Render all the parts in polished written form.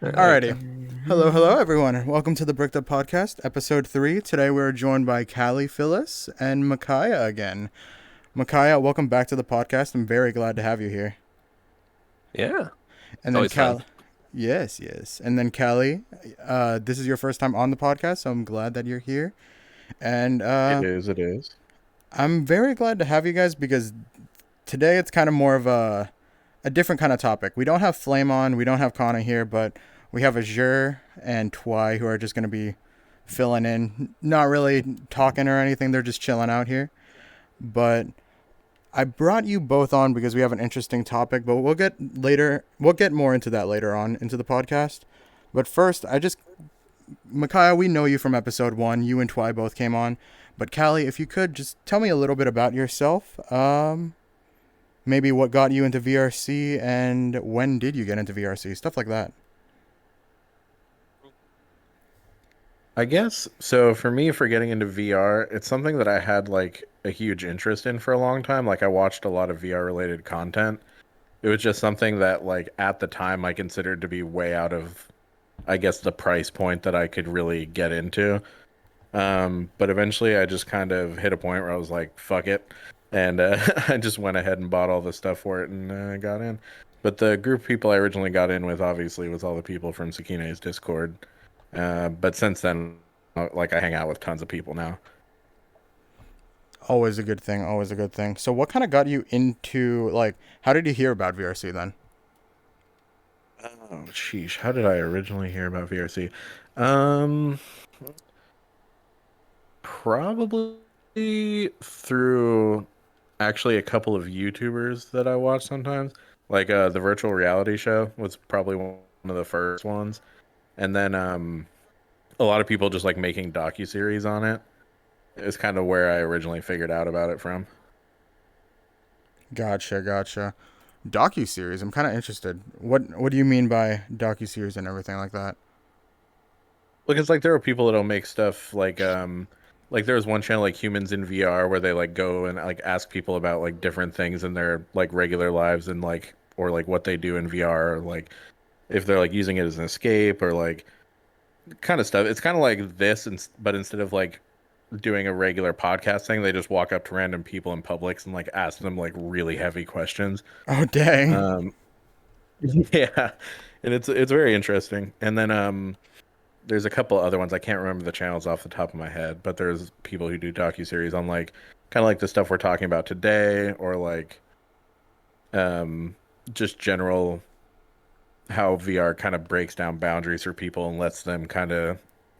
All right. Alrighty. Hello, everyone. Welcome to the Bricked Up Podcast, episode 3. Today we're joined by Kalyphilis and Mekiah again. Mekiah, welcome back to the podcast. I'm very glad to have you here. Yeah, And it's then always fun. yes. And then Callie, this is your first time on the podcast, so I'm glad that you're here. And It is. It is. I'm very glad to have you guys because today it's kind of more of a different kind of topic. We don't have Flame on, we don't have Kana here, but we have Azure and Twy who are just going to be filling in, not really talking or anything. They're just chilling out here. But I brought you both on because we have an interesting topic, but we'll get more into that later on into the podcast. But first, Micaiah, we know you from episode 1. You and Twy both came on. But Callie, if you could just tell me a little bit about yourself. Maybe what got you into VRC and when did you get into VRC? Stuff like that. I guess so. For me, for getting into VR, it's something that I had like a huge interest in for a long time. Like I watched a lot of VR related content. It was just something that like at the time I considered to be way out of, I guess, the price point that I could really get into. But eventually I just kind of hit a point where I was like, fuck it. And I just went ahead and bought all the stuff for it and got in. But the group of people I originally got in with obviously was all the people from Sakine's Discord. But since then, like I hang out with tons of people now. Always a good thing. Always a good thing. So, what kind of got you into like? How did you hear about VRC then? Oh, sheesh. How did I originally hear about VRC? Um, Probably through actually a couple of YouTubers that I watch sometimes. Like the virtual reality show was probably one of the first ones. And then a lot of people just like making docu-series on it. It's kind of where I originally figured out about it from. Gotcha. Docu series. I'm kind of interested. What do you mean by docu series and everything like that? Because like there are people that'll make stuff like there was one channel like Humans in VR where they like go and like ask people about like different things in their like regular lives and like or like what they do in VR or like if they're like using it as an escape or like kind of stuff. It's kind of like this but instead of like doing a regular podcast thing, they just walk up to random people in Publix and like ask them like really heavy questions. Oh dang. Um yeah. And it's very interesting. And then there's a couple other ones. I can't remember the channels off the top of my head, but there's people who do docuseries on like kind of like the stuff we're talking about today, or like um, just general how VR kind of breaks down boundaries for people and lets them kind of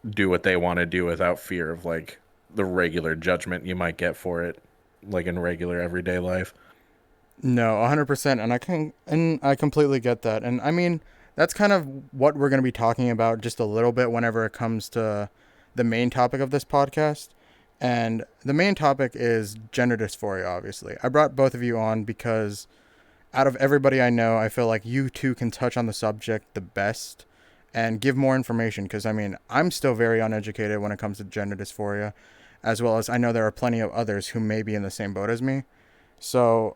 do what they want to do without fear of like the regular judgment you might get for it, like in regular everyday life. No, 100%, and I completely get that. And I mean, that's kind of what we're going to be talking about just a little bit whenever it comes to the main topic of this podcast. And the main topic is gender dysphoria, obviously. I brought both of you on because out of everybody I know, I feel like you two can touch on the subject the best and give more information because I mean, I'm still very uneducated when it comes to gender dysphoria, as well as I know there are plenty of others who may be in the same boat as me. So,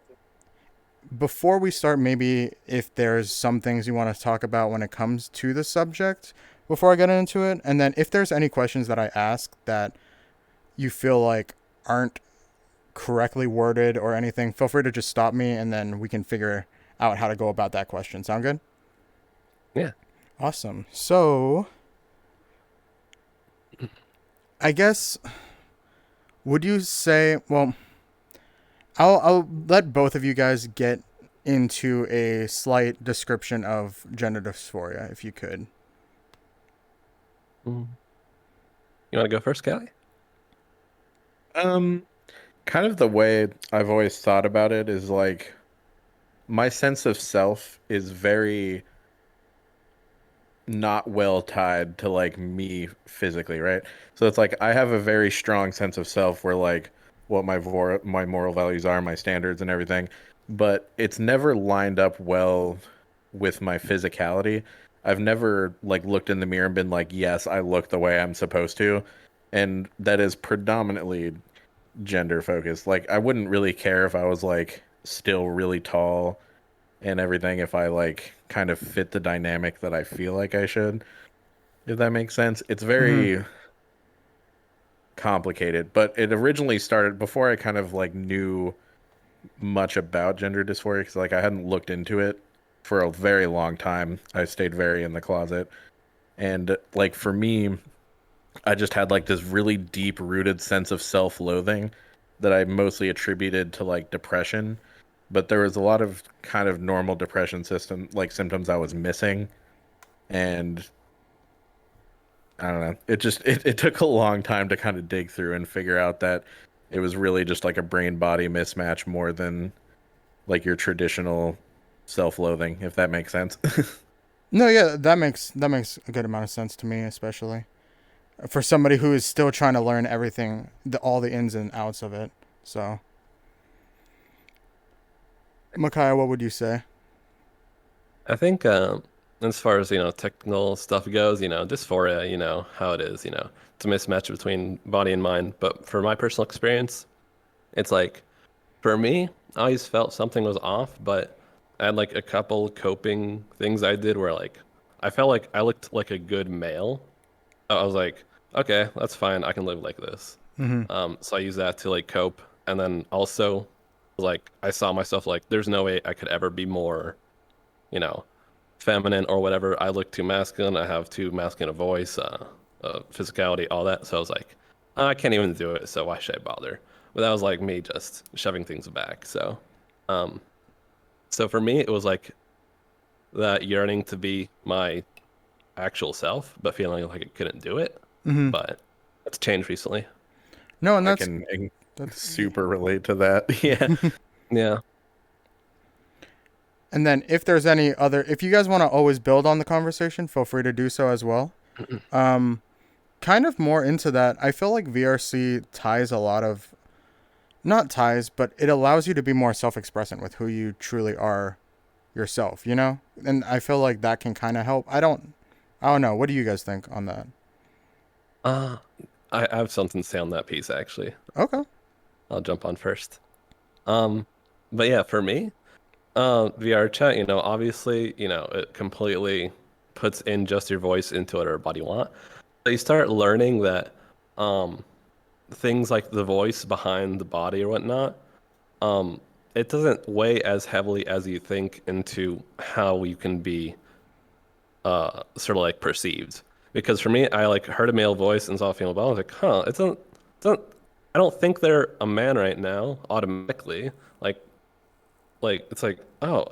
before we start, maybe if there's some things you want to talk about when it comes to the subject before I get into it, and then if there's any questions that I ask that you feel like aren't correctly worded or anything, feel free to just stop me and then we can figure out how to go about that question. Sound good? Yeah. Awesome. So, I guess, would you say, well, I'll let both of you guys get into a slight description of gender dysphoria, if you could. Mm. You want to go first, Callie? Um, Kind of the way I've always thought about it is like my sense of self is very not well tied to like me physically, right? So it's like I have a very strong sense of self where like what my moral values are, my standards and everything, but it's never lined up well with my physicality. I've never like looked in the mirror and been like, "Yes, I look the way I'm supposed to." And that is predominantly gender focused. Like I wouldn't really care if I was like still really tall and everything if I like kind of fit the dynamic that I feel like I should, if that makes sense. It's Hmm. very complicated, but it originally started before I kind of like knew much about gender dysphoria because like I hadn't looked into it for a very long time. I stayed very in the closet. And like for me, I just had like this really deep rooted sense of self-loathing that I mostly attributed to like depression. But there was a lot of kind of normal depression system like symptoms I was missing. And I don't know. It took a long time to kind of dig through and figure out that it was really just like a brain body mismatch more than like your traditional self-loathing, if that makes sense. No, yeah, that makes a good amount of sense to me, especially for somebody who is still trying to learn everything, all the ins and outs of it. So, Micaiah, what would you say? I think as far as, technical stuff goes, dysphoria, how it is, it's a mismatch between body and mind. But for my personal experience, it's like, for me, I always felt something was off, but I had like a couple coping things I did where like I felt like I looked like a good male. I was like, okay, that's fine. I can live like this. Mm-hmm. So I use that to like cope. And then also like I saw myself like there's no way I could ever be more, you know, feminine or whatever. I look too masculine. I have too masculine a voice, physicality, all that. So I was like, I can't even do it. So why should I bother? But that was like me just shoving things back. Um, so for me, it was like that yearning to be my actual self, but feeling like I couldn't do it. Mm-hmm. But that's changed recently. No, and I that's can that's. super relate to that. Yeah. Yeah. And then if you guys want to always build on the conversation, feel free to do so as well. Um, Kind of more into that. I feel like VRC ties a lot of not ties, but it allows you to be more self-expressant with who you truly are yourself. And I feel like that can kind of help. I don't know. What do you guys think on that? Uh, I have something to say on that piece actually. Okay. I'll jump on first. Um, but yeah, for me, VR chat, obviously, it completely puts in just your voice into whatever body you want. So you start learning that um, things like the voice behind the body or whatnot, um, it doesn't weigh as heavily as you think into how you can be sort of like perceived. Because for me, I like heard a male voice and saw a female body. I was like, huh, it doesn't, I don't think they're a man right now automatically. Like, it's like, oh,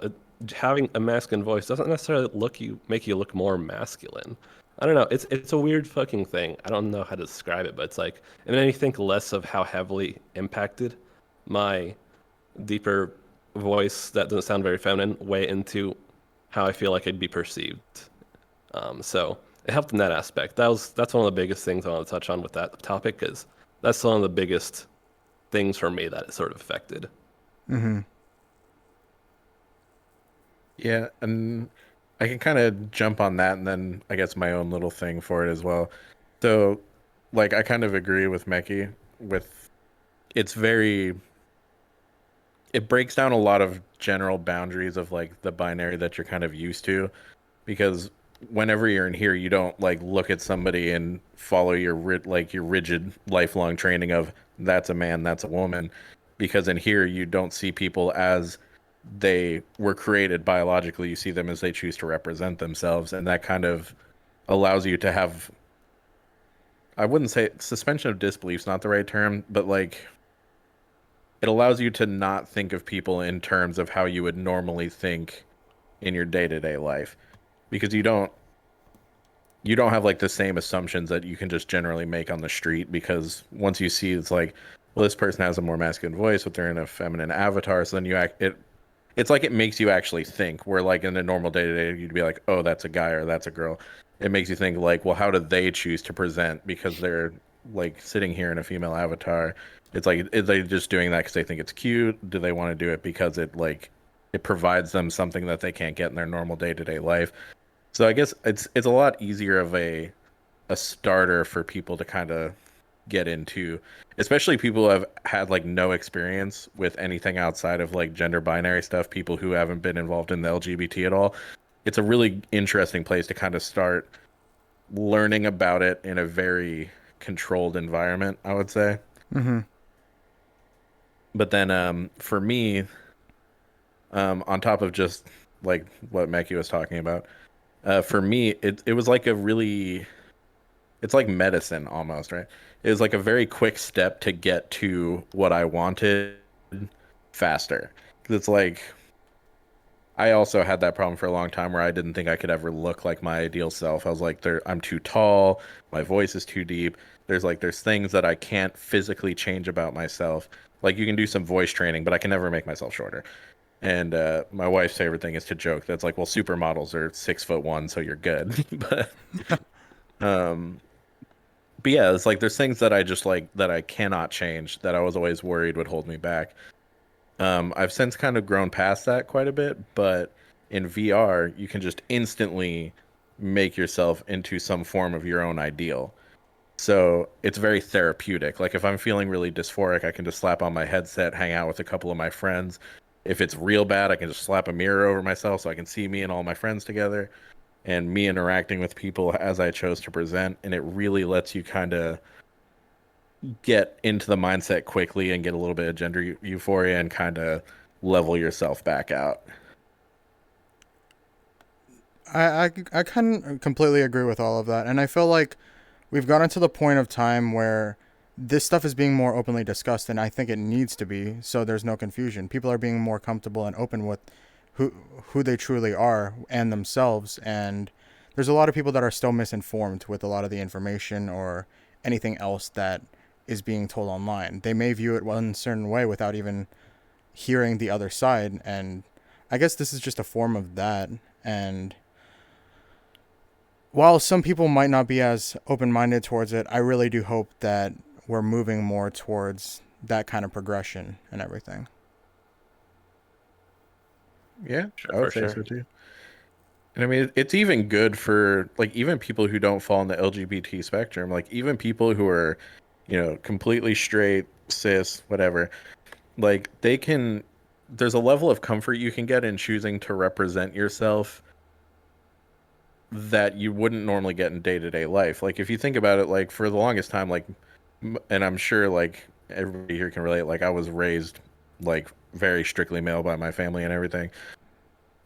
having a masculine voice doesn't necessarily make you look more masculine. I don't know. It's a weird fucking thing. I don't know how to describe it, but it's like it made me think less of how heavily impacted my deeper voice that doesn't sound very feminine way into how I feel like I'd be perceived. So it helped in that aspect. That's one of the biggest things I want to touch on with that topic because that's one of the biggest things for me that it sort of affected. Mm-hmm. Yeah, and I can kind of jump on that and then I guess my own little thing for it as well. So, like, I kind of agree with Meki with it's very, it breaks down a lot of general boundaries of like the binary that you're kind of used to because whenever you're in here, you don't like look at somebody and follow like your rigid lifelong training of that's a man, that's a woman, because in here you don't see people as they were created biologically. You see them as they choose to represent themselves, and that kind of allows you to have, I wouldn't say suspension of disbelief's not the right term, but like it allows you to not think of people in terms of how you would normally think in your day-to-day life because you don't have like the same assumptions that you can just generally make on the street because once you see it's like, well, this person has a more masculine voice, but they're in a feminine avatar, so then it's like it makes you actually think. Where like in a normal day to day, you'd be like, oh, that's a guy or that's a girl. It makes you think like, well, how did they choose to present because they're like sitting here in a female avatar? It's like, are they just doing that because they think it's cute? Do they want to do it because it provides them something that they can't get in their normal day to day life? So I guess it's a lot easier of a starter for people to kind of get into, especially people who have had like no experience with anything outside of like gender binary stuff, people who haven't been involved in the LGBT at all. It's a really interesting place to kind of start learning about it in a very controlled environment, I would say. Mm-hmm. But then for me, on top of just like what Mekiah was talking about, for me, it was like a really, it's like medicine almost, right? It was like a very quick step to get to what I wanted faster. 'Cause it's like I also had that problem for a long time where I didn't think I could ever look like my ideal self. I was like, I'm too tall, my voice is too deep. There's things that I can't physically change about myself. Like you can do some voice training, but I can never make myself shorter. And my wife's favorite thing is to joke that's like, well, supermodels are 6'1", so you're good. Um, but yeah, it's like there's things that I just like that I cannot change that I was always worried would hold me back. I've since kind of grown past that quite a bit, but in VR, you can just instantly make yourself into some form of your own ideal. So it's very therapeutic. Like if I'm feeling really dysphoric, I can just slap on my headset, hang out with a couple of my friends. If it's real bad, I can just slap a mirror over myself so I can see me and all my friends together and me interacting with people as I chose to present. And it really lets you kind of get into the mindset quickly and get a little bit of gender euphoria and kind of level yourself back out. I can completely agree with all of that, and I feel like we've gotten to the point of time where this stuff is being more openly discussed, and I think it needs to be, so there's no confusion. People are being more comfortable and open with who who they truly are and themselves, and there's a lot of people that are still misinformed with a lot of the information or anything else that is being told online. They may view it one certain way without even hearing the other side, and I guess this is just a form of that. And while some people might not be as open-minded towards it, I really do hope that we're moving more towards that kind of progression and everything. Yeah, Sure, I would for say sure. so too. And I mean, it's even good for like even people who don't fall in the LGBT spectrum, like even people who are, completely straight, cis, whatever, like they can, there's a level of comfort you can get in choosing to represent yourself that you wouldn't normally get in day-to-day life. Like if you think about it, like for the longest time, like, and I'm sure like everybody here can relate, like I was raised like very strictly male by my family and everything.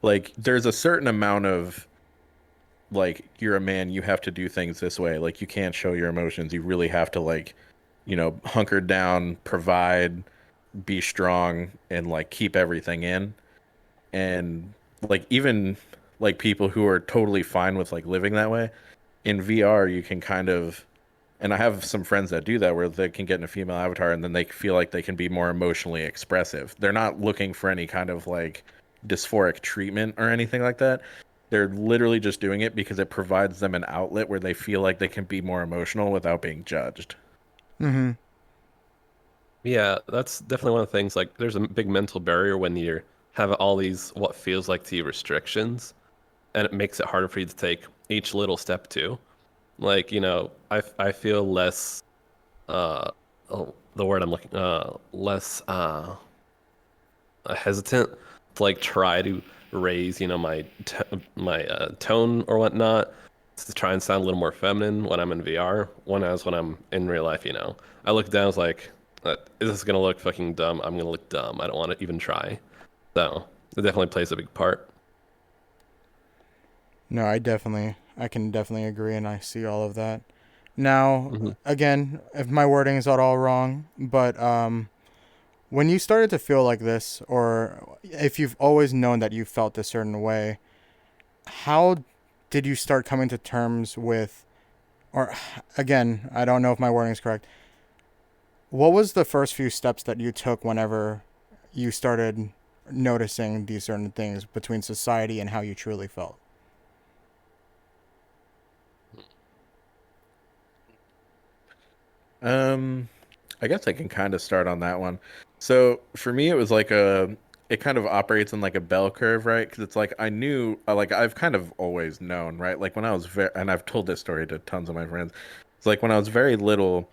Like there's a certain amount of like you're a man, you have to do things this way. Like you can't show your emotions. You really have to like, hunker down, provide, be strong, and like keep everything in. And like even like people who are totally fine with like living that way in VR, you can kind of, and I have some friends that do that where they can get in a female avatar and then they feel like they can be more emotionally expressive. They're not looking for any kind of like dysphoric treatment or anything like that. They're literally just doing it because it provides them an outlet where they feel like they can be more emotional without being judged. Mm-hmm. Yeah, that's definitely one of the things. Like, there's a big mental barrier when you have all these what feels like to you restrictions, and it makes it harder for you to take each little step too. Like, I feel less the word I'm looking less hesitant to like try to raise my tone or whatnot to try and sound a little more feminine when I'm in VR. When I'm in real life, I look down, it's like, is this gonna look fucking dumb? I'm gonna look dumb. I don't want to even try. So it definitely plays a big part. No, I can definitely agree, and I see all of that. Now, Hmm. again, if my wording is at all wrong, but when you started to feel like this, or if you've always known that you felt a certain way, how did you start coming to terms with, or again, I don't know if my wording is correct. What was the first few steps that you took whenever you started noticing these certain things between society and how you truly felt? Um, I guess I can kind of start on that one. So for me, it was like it kind of operates in like a bell curve, right? Because it's like I knew, like I've kind of always known, right? Like when I was very, and I've told this story to tons of my friends. It's like when I was very little,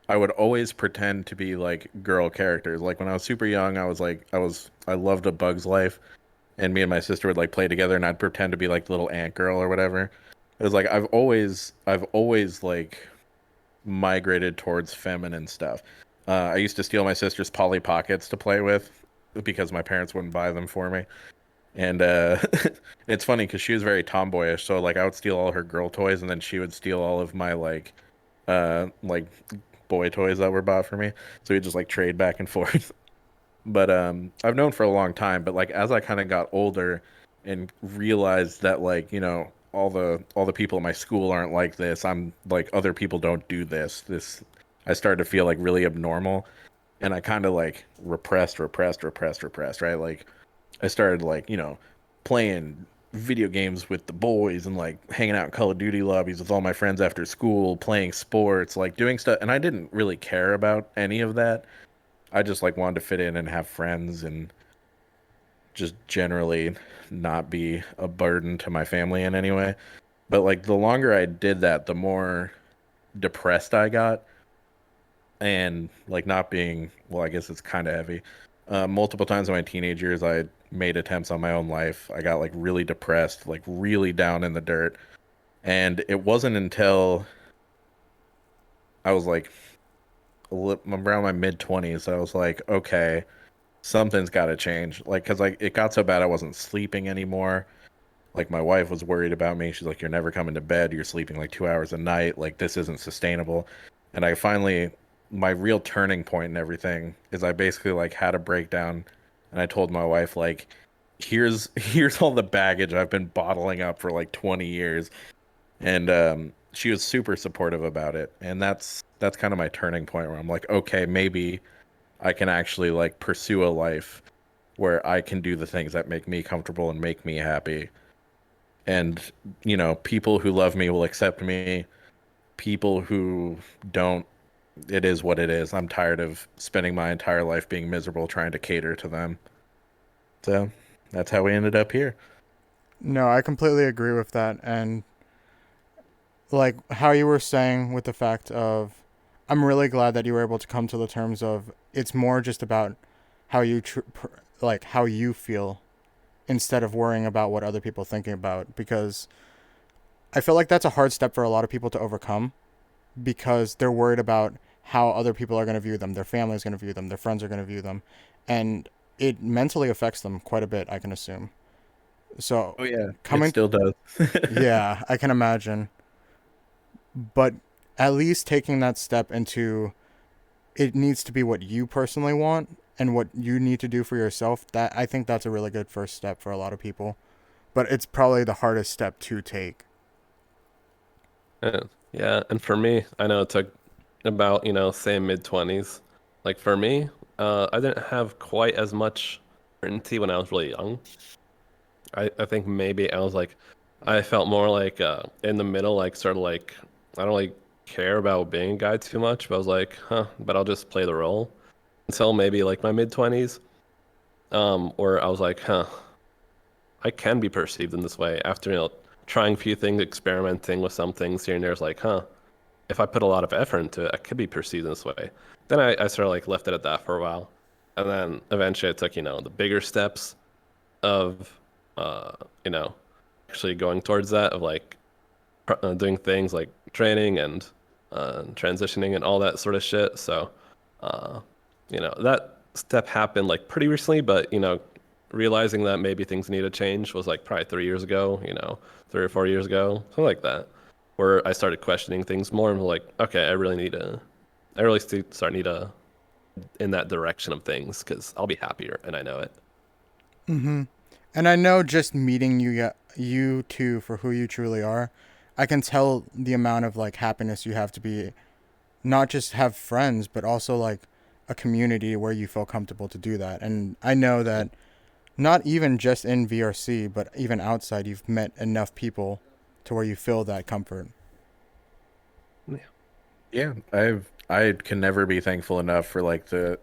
I would always pretend to be like girl characters. Like when I was super young, I loved A Bug's Life, and me and my sister would like play together, and I'd pretend to be like the little ant girl or whatever. It was like I've always like migrated towards feminine stuff. I used to steal my sister's Polly Pockets to play with because my parents wouldn't buy them for me. And it's funny because she was very tomboyish, so like I would steal all her girl toys, and then she would steal all of my like boy toys that were bought for me. So we just like trade back and forth. But I've known for a long time, but like as I kind of got older and realized that like, all the people in my school aren't like this. I'm like other people don't do this. I started to feel like really abnormal, and I kind of like repressed, right? Like I started like, playing video games with the boys and like hanging out in Call of Duty lobbies with all my friends after school, playing sports, like doing stuff. And I didn't really care about any of that. I just like wanted to fit in and have friends and just generally not be a burden to my family in any way. But like the longer I did that, the more depressed I got, and like not being, well, I guess it's kind of heavy. Multiple times in my teenage years, I made attempts on my own life. I got like really depressed, like really down in the dirt. And it wasn't until I was like around my mid 20s, I was like, okay, something's got to change. Like, cause like it got so bad I wasn't sleeping anymore. Like my wife was worried about me. She's like, "You're never coming to bed. You're sleeping like 2 hours a night. Like this isn't sustainable." And I finally, my real turning point and everything is I basically like had a breakdown, and I told my wife like, here's all the baggage I've been bottling up for like 20 years, and she was super supportive about it. And that's kind of my turning point where I'm like, okay, maybe I can actually like pursue a life where I can do the things that make me comfortable and make me happy, and people who love me will accept me. People who don't, it is what it is. I'm tired of spending my entire life being miserable trying to cater to them. So that's how we ended up here. No, I completely agree with that. And like how you were saying with the fact of, I'm really glad that you were able to come to the terms of it's more just about how like how you feel instead of worrying about what other people are thinking about, because I feel like that's a hard step for a lot of people to overcome because they're worried about how other people are going to view them, their family is going to view them, their friends are going to view them, and it mentally affects them quite a bit, I can assume. So Oh yeah, it coming still does. yeah, I can imagine. But at least taking that step into, it needs to be what you personally want and what you need to do for yourself. That, I think that's a really good first step for a lot of people. But it's probably the hardest step to take. Yeah, yeah. And for me, I know it took about, say mid-20s. Like for me, I didn't have quite as much certainty when I was really young. I think maybe I was like, I felt more like in the middle, like sort of like I don't really care about being a guy too much, but I was like, huh, but I'll just play the role until maybe like my mid-20s, where I was like, huh, I can be perceived in this way after, trying a few things, experimenting with some things here and there. It's like, huh, if I put a lot of effort into it, I could be perceived in this way. Then I sort of like left it at that for a while. And then eventually I took, the bigger steps of, uh, you know, actually going towards that of like doing things like training and transitioning and all that sort of shit. So, uh, that step happened like pretty recently, but realizing that maybe things need to change was like probably 3 years ago, 3 or 4 years ago, something like that, where I started questioning things more and was like, okay, I really start need to in that direction of things because I'll be happier and I know it. Mm-hmm. And I know just meeting you two for who you truly are, I can tell the amount of like happiness you have to be, not just have friends, but also like a community where you feel comfortable to do that. And I know that not even just in VRC, but even outside, you've met enough people to where you feel that comfort. Yeah. Yeah, I can never be thankful enough for like the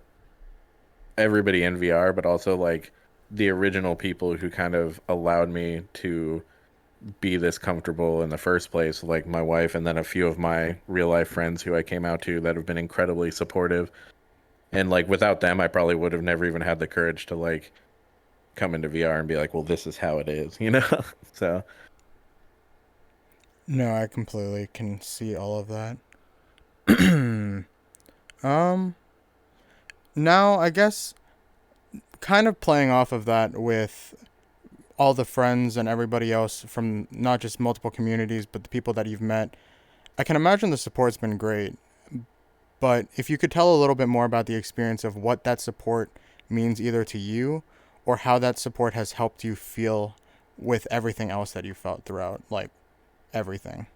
everybody in VR, but also like the original people who kind of allowed me to be this comfortable in the first place, like my wife and then a few of my real life friends who I came out to that have been incredibly supportive. And like without them, I probably would have never even had the courage to like come into VR and be like, well, this is how it is, you know? So, No, I completely can see all of that. um, Now I guess kind of playing off of that with all the friends and everybody else from not just multiple communities, but the people that you've met. I can imagine the support's been great, but if you could tell a little bit more about the experience of what that support means either to you or how that support has helped you feel with everything else that you felt throughout, like everything.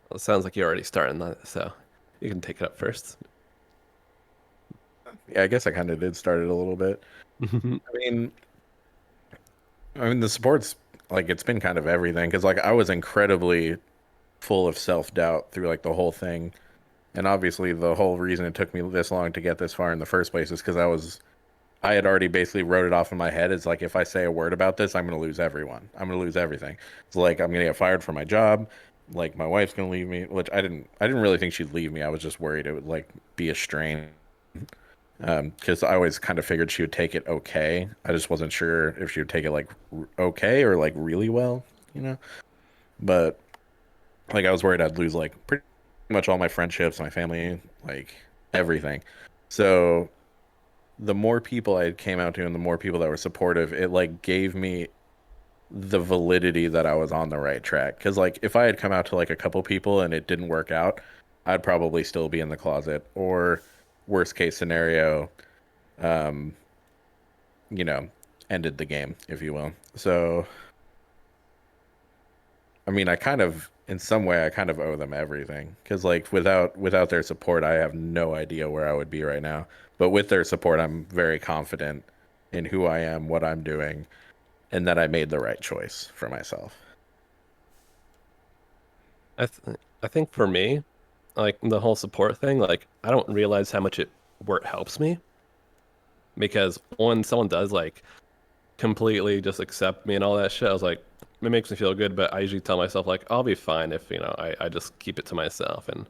Well, it sounds like you're already starting that, so you can take it up first. yeah, I guess I kind of did start it a little bit. I mean, the support's like it's been kind of everything because like I was incredibly full of self-doubt through like the whole thing. And obviously the whole reason it took me this long to get this far in the first place is because I had already basically wrote it off in my head. It's like if I say a word about this, I'm gonna lose everyone. I'm gonna lose everything. It's like I'm gonna get fired from my job. Like my wife's gonna leave me, which I didn't really think she'd leave me. I was just worried it would like be a strain. Because I always kind of figured she would take it okay. I just wasn't sure if she would take it like okay or like really well, you know. But like I was worried I'd lose like pretty much all my friendships, my family, like everything. So the more people I came out to and the more people that were supportive, it like gave me the validity that I was on the right track. Because like if I had come out to like a couple people and it didn't work out, I'd probably still be in the closet. Or worst case scenario, um, you know, ended the game, if you will. So I mean, I kind of, in some way, I kind of owe them everything because, like, without their support, I have no idea where I would be right now. But with their support, I'm very confident in who I am, what I'm doing, and that I made the right choice for myself. I think for me, like the whole support thing, like I don't realize how much it where it helps me because when someone does like completely just accept me and all that shit, I was like, it makes me feel good. But I usually tell myself like I'll be fine if I just keep it to myself and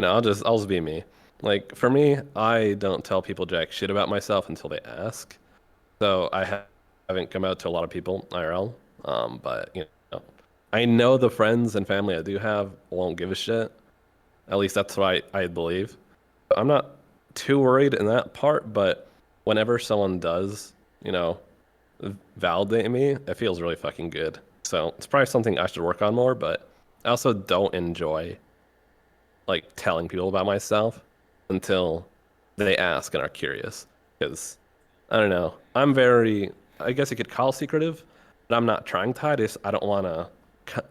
I'll just be me. Like for me, I don't tell people jack shit about myself until they ask. So haven't come out to a lot of people IRL. But I know the friends and family I do have won't give a shit. At least that's what I believe. I'm not too worried in that part, but whenever someone does, you know, validate me, it feels really fucking good. So it's probably something I should work on more, but I also don't enjoy like telling people about myself until they ask and are curious. Because I don't know, I guess you could call it secretive, but I'm not trying to hide. I don't want to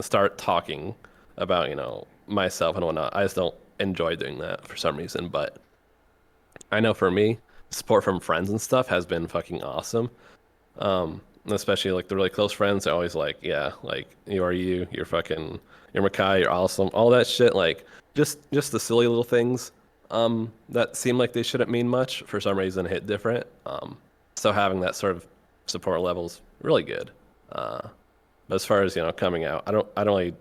start talking about myself and whatnot. I just don't enjoy doing that for some reason. But I know for me, support from friends and stuff has been fucking awesome. Especially like the really close friends, they're always like, yeah, like you're fucking, you're Mekiah, you're awesome, all that shit. Like just the silly little things, that seem like they shouldn't mean much for some reason hit different. So having that sort of support level's really good. But as far as coming out, I don't really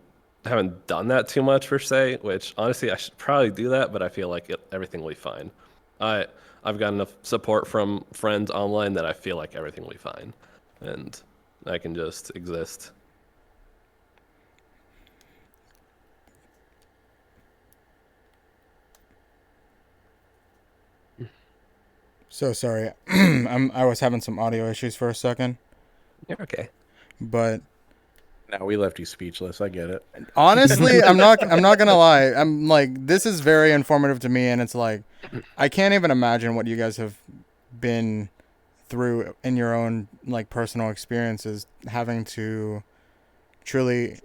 haven't done that too much per se. Which honestly, I should probably do that, but I feel like everything will be fine. I I've got enough support from friends online that I feel like everything will be fine, and I can just exist. So sorry, I was having some audio issues for a second, You're okay. but Now we left you speechless. I get it. honestly, I'm not gonna lie. I'm like, this is very informative to me, and it's like I can't even imagine what you guys have been through in your own like personal experiences, having to truly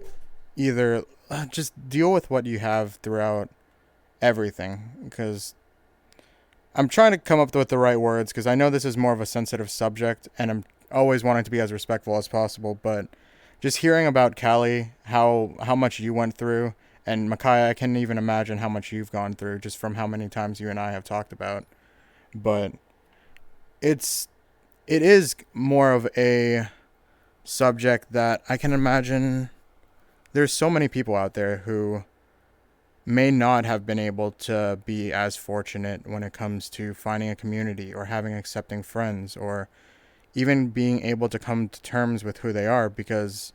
either just deal with what you have throughout everything. Because I'm trying to come up with the right words, because I know this is more of a sensitive subject, and I'm always wanting to be as respectful as possible, but just hearing about Callie, how much you went through, and Mekiah, I can't even imagine how much you've gone through just from how many times you and I have talked about. But it's it is more of a subject that I can imagine there's so many people out there who may not have been able to be as fortunate when it comes to finding a community or having accepting friends or even being able to come to terms with who they are, because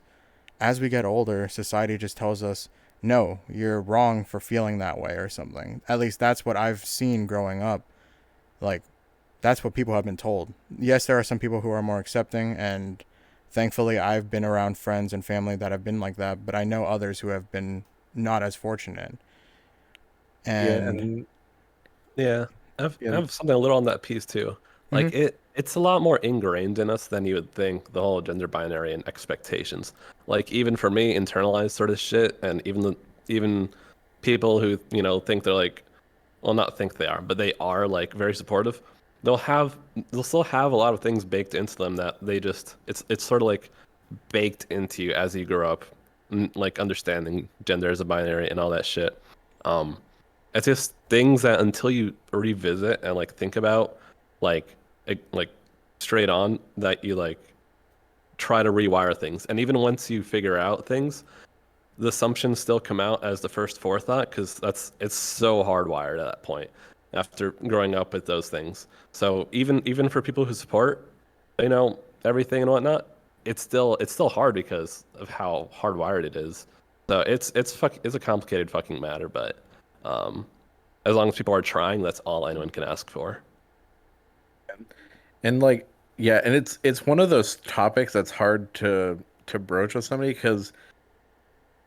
as we get older, society just tells us, no, you're wrong for feeling that way or something. At least that's what I've seen growing up. Like, that's what people have been told. Yes, there are some people who are more accepting, and thankfully I've been around friends and family that have been like that, but I know others who have been not as fortunate. Yeah, And and Yeah, I and have something a little on that piece too. mhm, It's a lot more ingrained in us than you would think, the whole gender binary and expectations. Like even for me, internalized sort of shit, and even people who, think they're like, well, not think they are, but they are like very supportive. They'll still have a lot of things baked into them that they just it's sort of like baked into you as you grow up, like understanding gender as a binary and all that shit. Um, it's just things that until you revisit and like think about, like straight on, that you like try to rewire things. And even once you figure out things, the assumptions still come out as the first forethought because it's so hardwired at that point after growing up with those things. So even for people who support, everything and whatnot, it's still hard because of how hardwired it is. So it's a complicated fucking matter, but um, as long as people are trying, that's all anyone can ask for. and like yeah, and it's one of those topics that's hard to broach with somebody because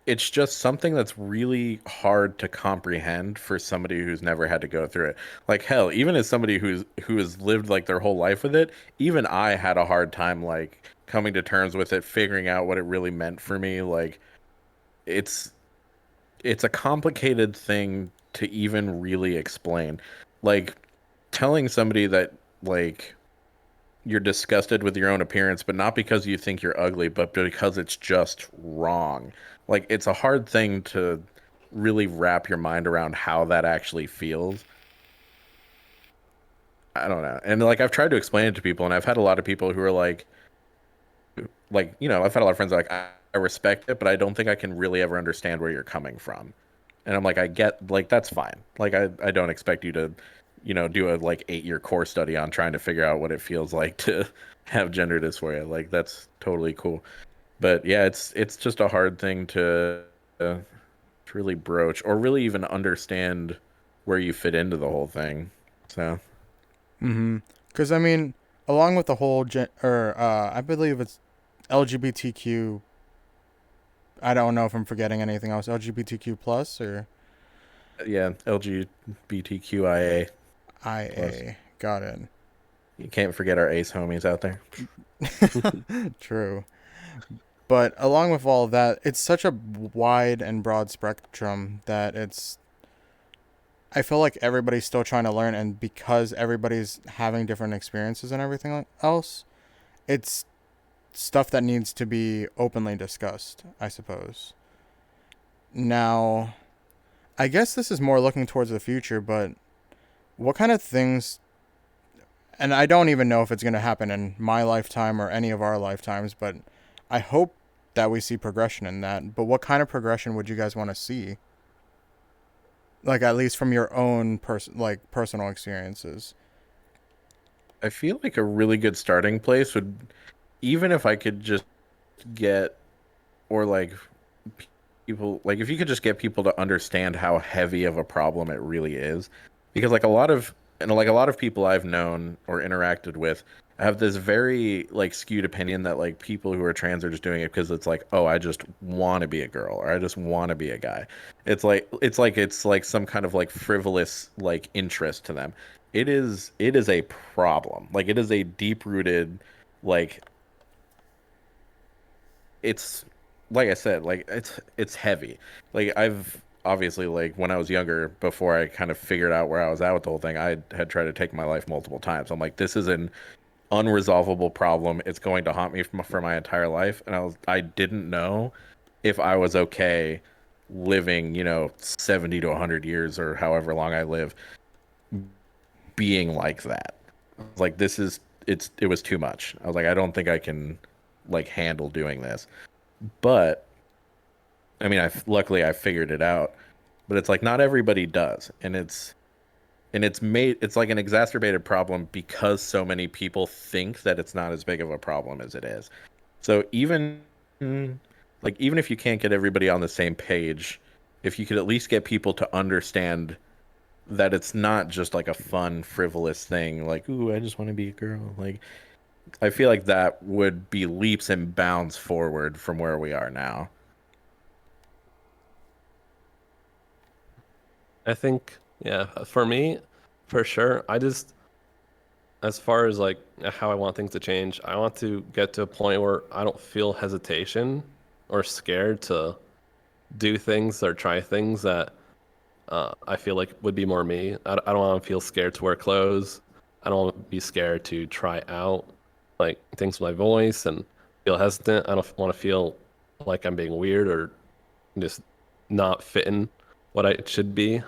it's just something that's really hard to comprehend for somebody who's never had to go through it. Like hell, even as somebody who has lived like their whole life with it, even I had a hard time like coming to terms with it, figuring out what it really meant for me. Like it's it's a complicated thing to even really explain. Like telling somebody that like you're disgusted with your own appearance, but not because you think you're ugly, but because it's just wrong. Like it's a hard thing to really wrap your mind around how that actually feels. I don't know. And like I've tried to explain it to people and I've had a lot of people who are like, I've had a lot of friends that are like I respect it, but I don't think I can really ever understand where you're coming from. And I'm like, I get like that's fine. Like I don't expect you to, do a like 8-year course study on trying to figure out what it feels like to have gender dysphoria. Like that's totally cool. But yeah, it's just a hard thing to really broach or really even understand where you fit into the whole thing. So mhm. Because I mean, along with the whole I believe it's LGBTQ. I don't know if I'm forgetting anything else. LGBTQ plus or yeah, LGBTQIA plus. IA. Got it. You can't forget our ace homies out there. True. But along with all of that, it's such a wide and broad spectrum that I feel like everybody's still trying to learn, and because everybody's having different experiences and everything else, it's stuff that needs to be openly discussed, I suppose. Now, I guess this is more looking towards the future, but what kind of things, and I don't even know if it's going to happen in my lifetime or any of our lifetimes, but I hope that we see progression in that. But what kind of progression would you guys want to see? Like at least from your own personal experiences. I feel like a really good starting place would, even if I could just get, or like people, like if you could just get people to understand how heavy of a problem it really is. Because like a lot of people I've known or interacted with have this very like skewed opinion that like people who are trans are just doing it because it's like, oh, I just want to be a girl or I just want to be a guy. It's like some kind of like frivolous like interest to them. It is a problem. Like it is a deep rooted like it's like I said, like it's heavy. Like I've obviously like when I was younger, before I kind of figured out where I was at with the whole thing, I had tried to take my life multiple times. I'm like, this is an unresolvable problem. It's going to haunt me for my entire life, and I didn't know if I was okay living, 70 to 100 years or however long I live being like that. Like this is it was too much. I was like, I don't think I can like handle doing this. But I mean, luckily I figured it out. But it's like not everybody does, and it's like an exacerbated problem because so many people think that it's not as big of a problem as it is. So even if you can't get everybody on the same page, if you could at least get people to understand that it's not just like a fun, frivolous thing, like, ooh, I just want to be a girl. Like, I feel like that would be leaps and bounds forward from where we are now. I think, yeah, for me, for sure. I just, as far as like how I want things to change, I want to get to a point where I don't feel hesitation or scared to do things or try things that I feel like would be more me. I don't want to feel scared to wear clothes. I don't want to be scared to try out like things with my voice and feel hesitant. I don't want to feel like I'm being weird or just not fitting what I should be.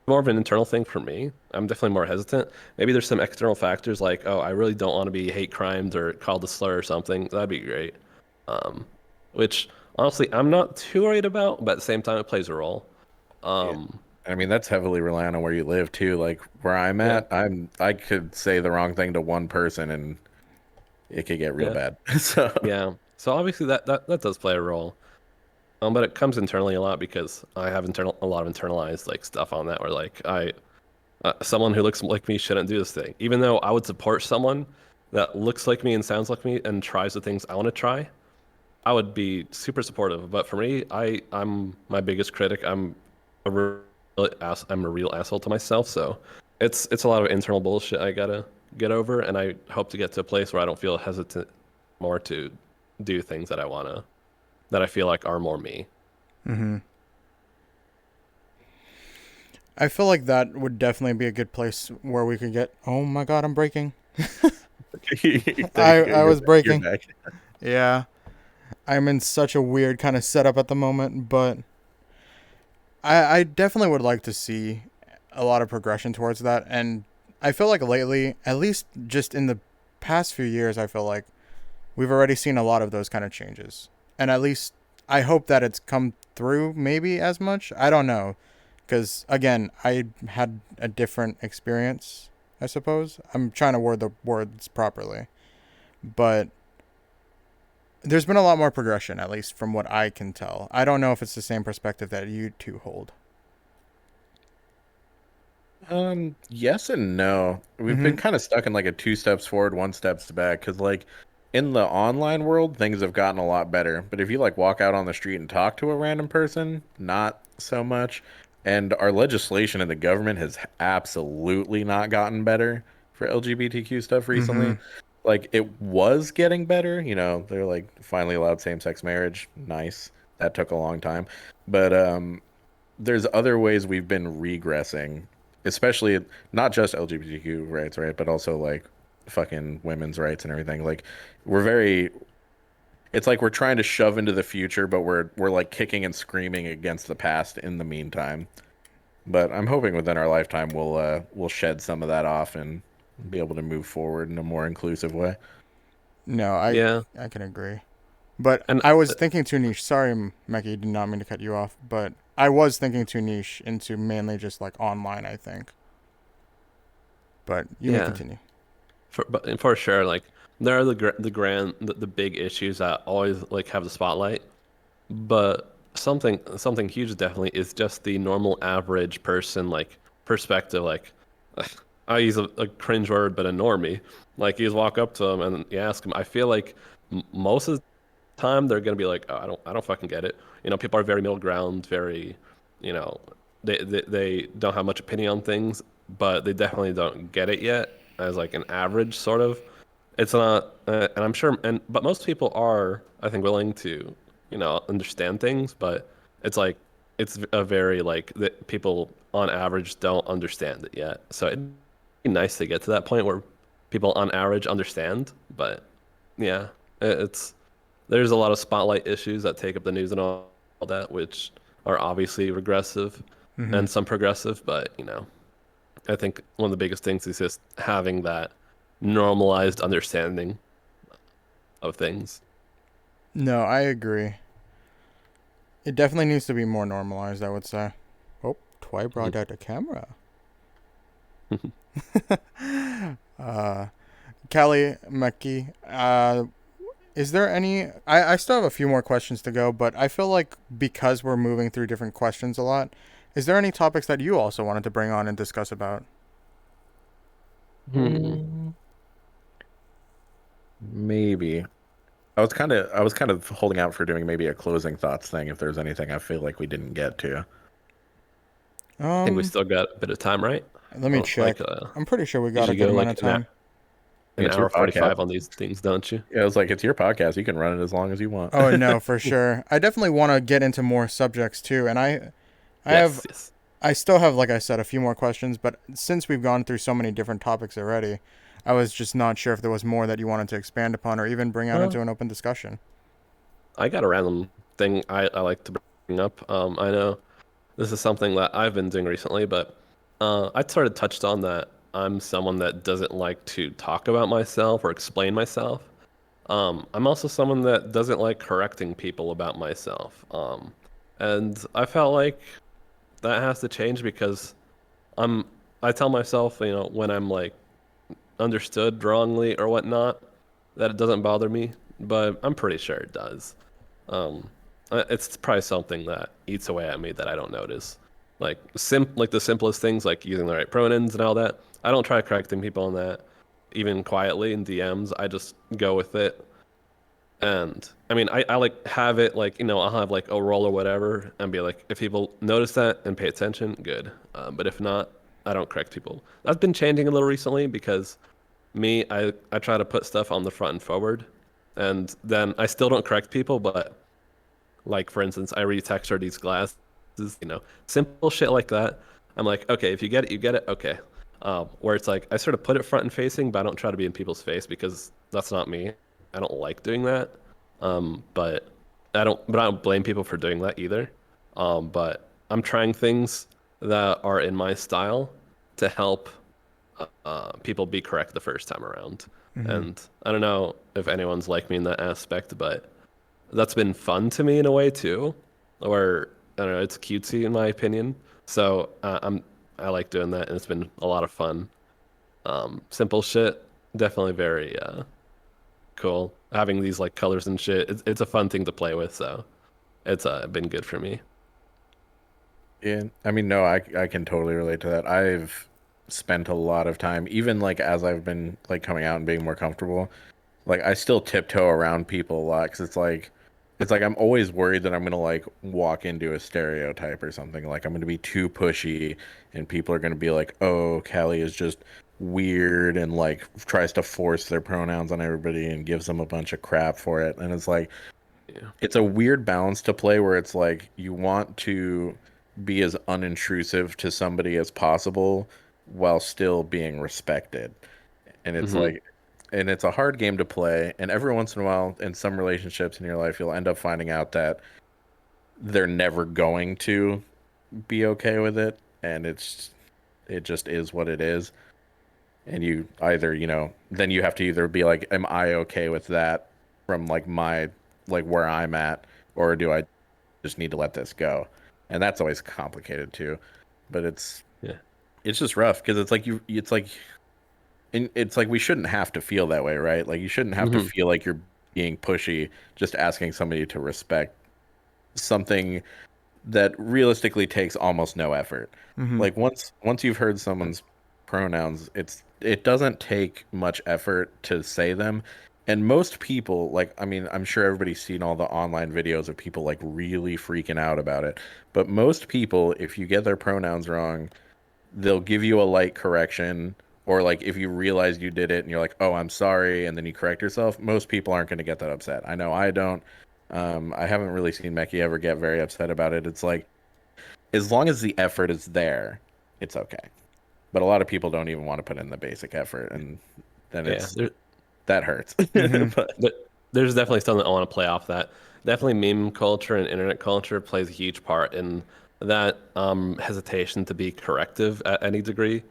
More of an internal thing for me. I'm definitely more hesitant. Maybe there's some external factors like, oh, I really don't want to be hate crimed or called a slur or something. That'd be great. Um, which honestly, I'm not too worried about, but at the same time, it plays a role. Yeah. Um, I mean, that's heavily reliant on where you live too. Like where I'm yeah, at, I could say the wrong thing to one person and it could get real yeah, bad. So yeah. So obviously that does play a role. But it comes internally a lot because I have a lot of internalized like stuff on that where like someone who looks like me shouldn't do this thing. Even though I would support someone that looks like me and sounds like me and tries the things I want to try, I would be super supportive. But for me, I'm my biggest critic. A real I'm a real asshole to myself. So it's a lot of internal bullshit I gotta get over, and I hope to get to a place where I don't feel hesitant more to do things that I feel like are more me. Mm-hmm. I feel like that would definitely be a good place where we could get. Oh my god, I'm breaking. I was you're breaking. back. Yeah, I'm in such a weird kind of setup at the moment, but I definitely would like to see a lot of progression towards that. And I feel like lately, at least just in the past few years, I feel like we've already seen a lot of those kind of changes. And at least I hope that it's come through maybe as much. I don't know. Because, again, I had a different experience, I suppose. I'm trying to word the words properly. But there's been a lot more progression, at least from what I can tell. I don't know if it's the same perspective that you two hold. Yes and no. We've Mm-hmm. been kind of stuck in like a two steps forward, one steps back. Because like in the online world, things have gotten a lot better. But if you like walk out on the street and talk to a random person, not so much. And our legislation in the government has absolutely not gotten better for LGBTQ stuff Mm-hmm. recently. Like it was getting better, they're like finally allowed same-sex marriage. Nice. That took a long time. But there's other ways we've been regressing, especially not just LGBTQ rights, right? But also like fucking women's rights and everything. Like we're very it's like we're trying to shove into the future, but we're like kicking and screaming against the past in the meantime. But I'm hoping within our lifetime we'll shed some of that off and be able to move forward in a more inclusive way. No, Yeah, I can agree. But and I was thinking too niche. Sorry, Meki, did not mean to cut you off. But I was thinking too niche into mainly just like online, I think. But you may yeah, continue. but for sure, like there are the big issues that always like have the spotlight. But something huge definitely is just the normal average person like perspective. Like I use a cringe word, but a normie. Like you just walk up to them and you ask them. I feel like most of the time they're gonna be like, oh, I don't fucking get it. People are very middle ground, very, you know, they don't have much opinion on things, but they definitely don't get it yet as like an average sort of. It's not, and I'm sure, but most people are, I think, willing to, understand things, but it's like it's a very like that people on average don't understand it yet. So it'd be nice to get to that point where people on average understand, but yeah, it's there's a lot of spotlight issues that take up the news and all that, which are obviously regressive Mm-hmm. and some progressive, but I think one of the biggest things is just having that. normalized understanding of things. No, I agree. It definitely needs to be more normalized, I would say. Oh, Twy brought out the camera. uh, Callie, Meki, is there any... I still have a few more questions to go, but I feel like because we're moving through different questions a lot, is there any topics that you also wanted to bring on and discuss about? Hmm. Mm, maybe. I was kind of holding out for doing maybe a closing thoughts thing if there's anything I feel like we didn't get to. I think we Um, still got a bit of time, right? Let me check. Like I'm pretty sure we got a usually good go amount of like time. an It's your hour podcast. 45 on these things, don't you? Yeah, it was like it's your podcast. You can run it as long as you want. Oh no, for sure. I definitely want to get into more subjects too, and I have Yes, yes. I still have, like I said, a few more questions, but since we've gone through so many different topics already, I was just not sure if there was more that you wanted to expand upon or even bring out Uh, into an open discussion. I got a random thing I like to bring up. I know this is something that I've been doing recently, but I sort of touched on that I'm someone that doesn't like to talk about myself or explain myself. I'm also someone that doesn't like correcting people about myself. And I felt like that has to change because I'm I tell myself, when I'm like understood wrongly or whatnot, that it doesn't bother me, but I'm pretty sure it does. Um, it's probably something that eats away at me that I don't notice. Like the simplest things, like using the right pronouns and all that. I don't try correcting people on that, even quietly in DMs. I just go with it. And I mean, I like have it like, I'll have like a roll or whatever and be like, if people notice that and pay attention, good. But if not, I don't correct people. That's been changing a little recently because I try to put stuff on the front and forward, and then I still don't correct people, but like for instance, I retext her these glasses, simple shit like that. I'm like, okay, if you get it, you get it. Okay. Where it's like I sort of put it front and facing, but I don't try to be in people's face because that's not me. I don't like doing that. But I don't blame people for doing that either. But I'm trying things that are in my style to help people be correct the first time around. Mm-hmm. And I don't know if anyone's like me in that aspect, but that's been fun to me in a way too. Or I don't know, it's cutesy in my opinion. So I like doing that, and it's been a lot of fun. Simple shit, definitely very cool. Having these like colors and shit, it's a fun thing to play with. So it's been good for me. Yeah, I mean, no, I can totally relate to that. I've spent a lot of time, even like as I've been like coming out and being more comfortable, like I still tiptoe around people a lot because it's like I'm always worried that I'm gonna like walk into a stereotype or something. Like I'm gonna be too pushy, and people are gonna be like, "Oh, Callie is just weird," and like tries to force their pronouns on everybody and gives them a bunch of crap for it. And it's like Yeah. it's a weird balance to play where it's like you want to be as unintrusive to somebody as possible while still being respected. And it's Hmm. like, and it's a hard game to play. And every once in a while, in some relationships in your life, you'll end up finding out that they're never going to be okay with it. And it just is what it is. And you either, then you have to either be like, am I okay with that from like like where I'm at, or do I just need to let this go? And that's always complicated too. But Yeah. it's just rough because it's like we shouldn't have to feel that way, right? Like you shouldn't have to Hmm. feel like you're being pushy just asking somebody to respect something that realistically takes almost no effort. Mm-hmm. Like once you've heard someone's pronouns, it doesn't take much effort to say them. And most people, like I mean, I'm sure everybody's seen all the online videos of people like really freaking out about it. But most people, if you get their pronouns wrong, they'll give you a light correction, or like if you realize you did it and you're like, "Oh, I'm sorry," and then you correct yourself. Most people aren't going to get that upset. I know I don't. I haven't really seen Mekiah ever get very upset about it. It's like as long as the effort is there, it's okay. But a lot of people don't even want to put in the basic effort, and then Yeah. that hurts. Mm-hmm. But There's definitely something I want to play off that. Definitely meme culture and internet culture plays a huge part in that hesitation to be corrective at any degree.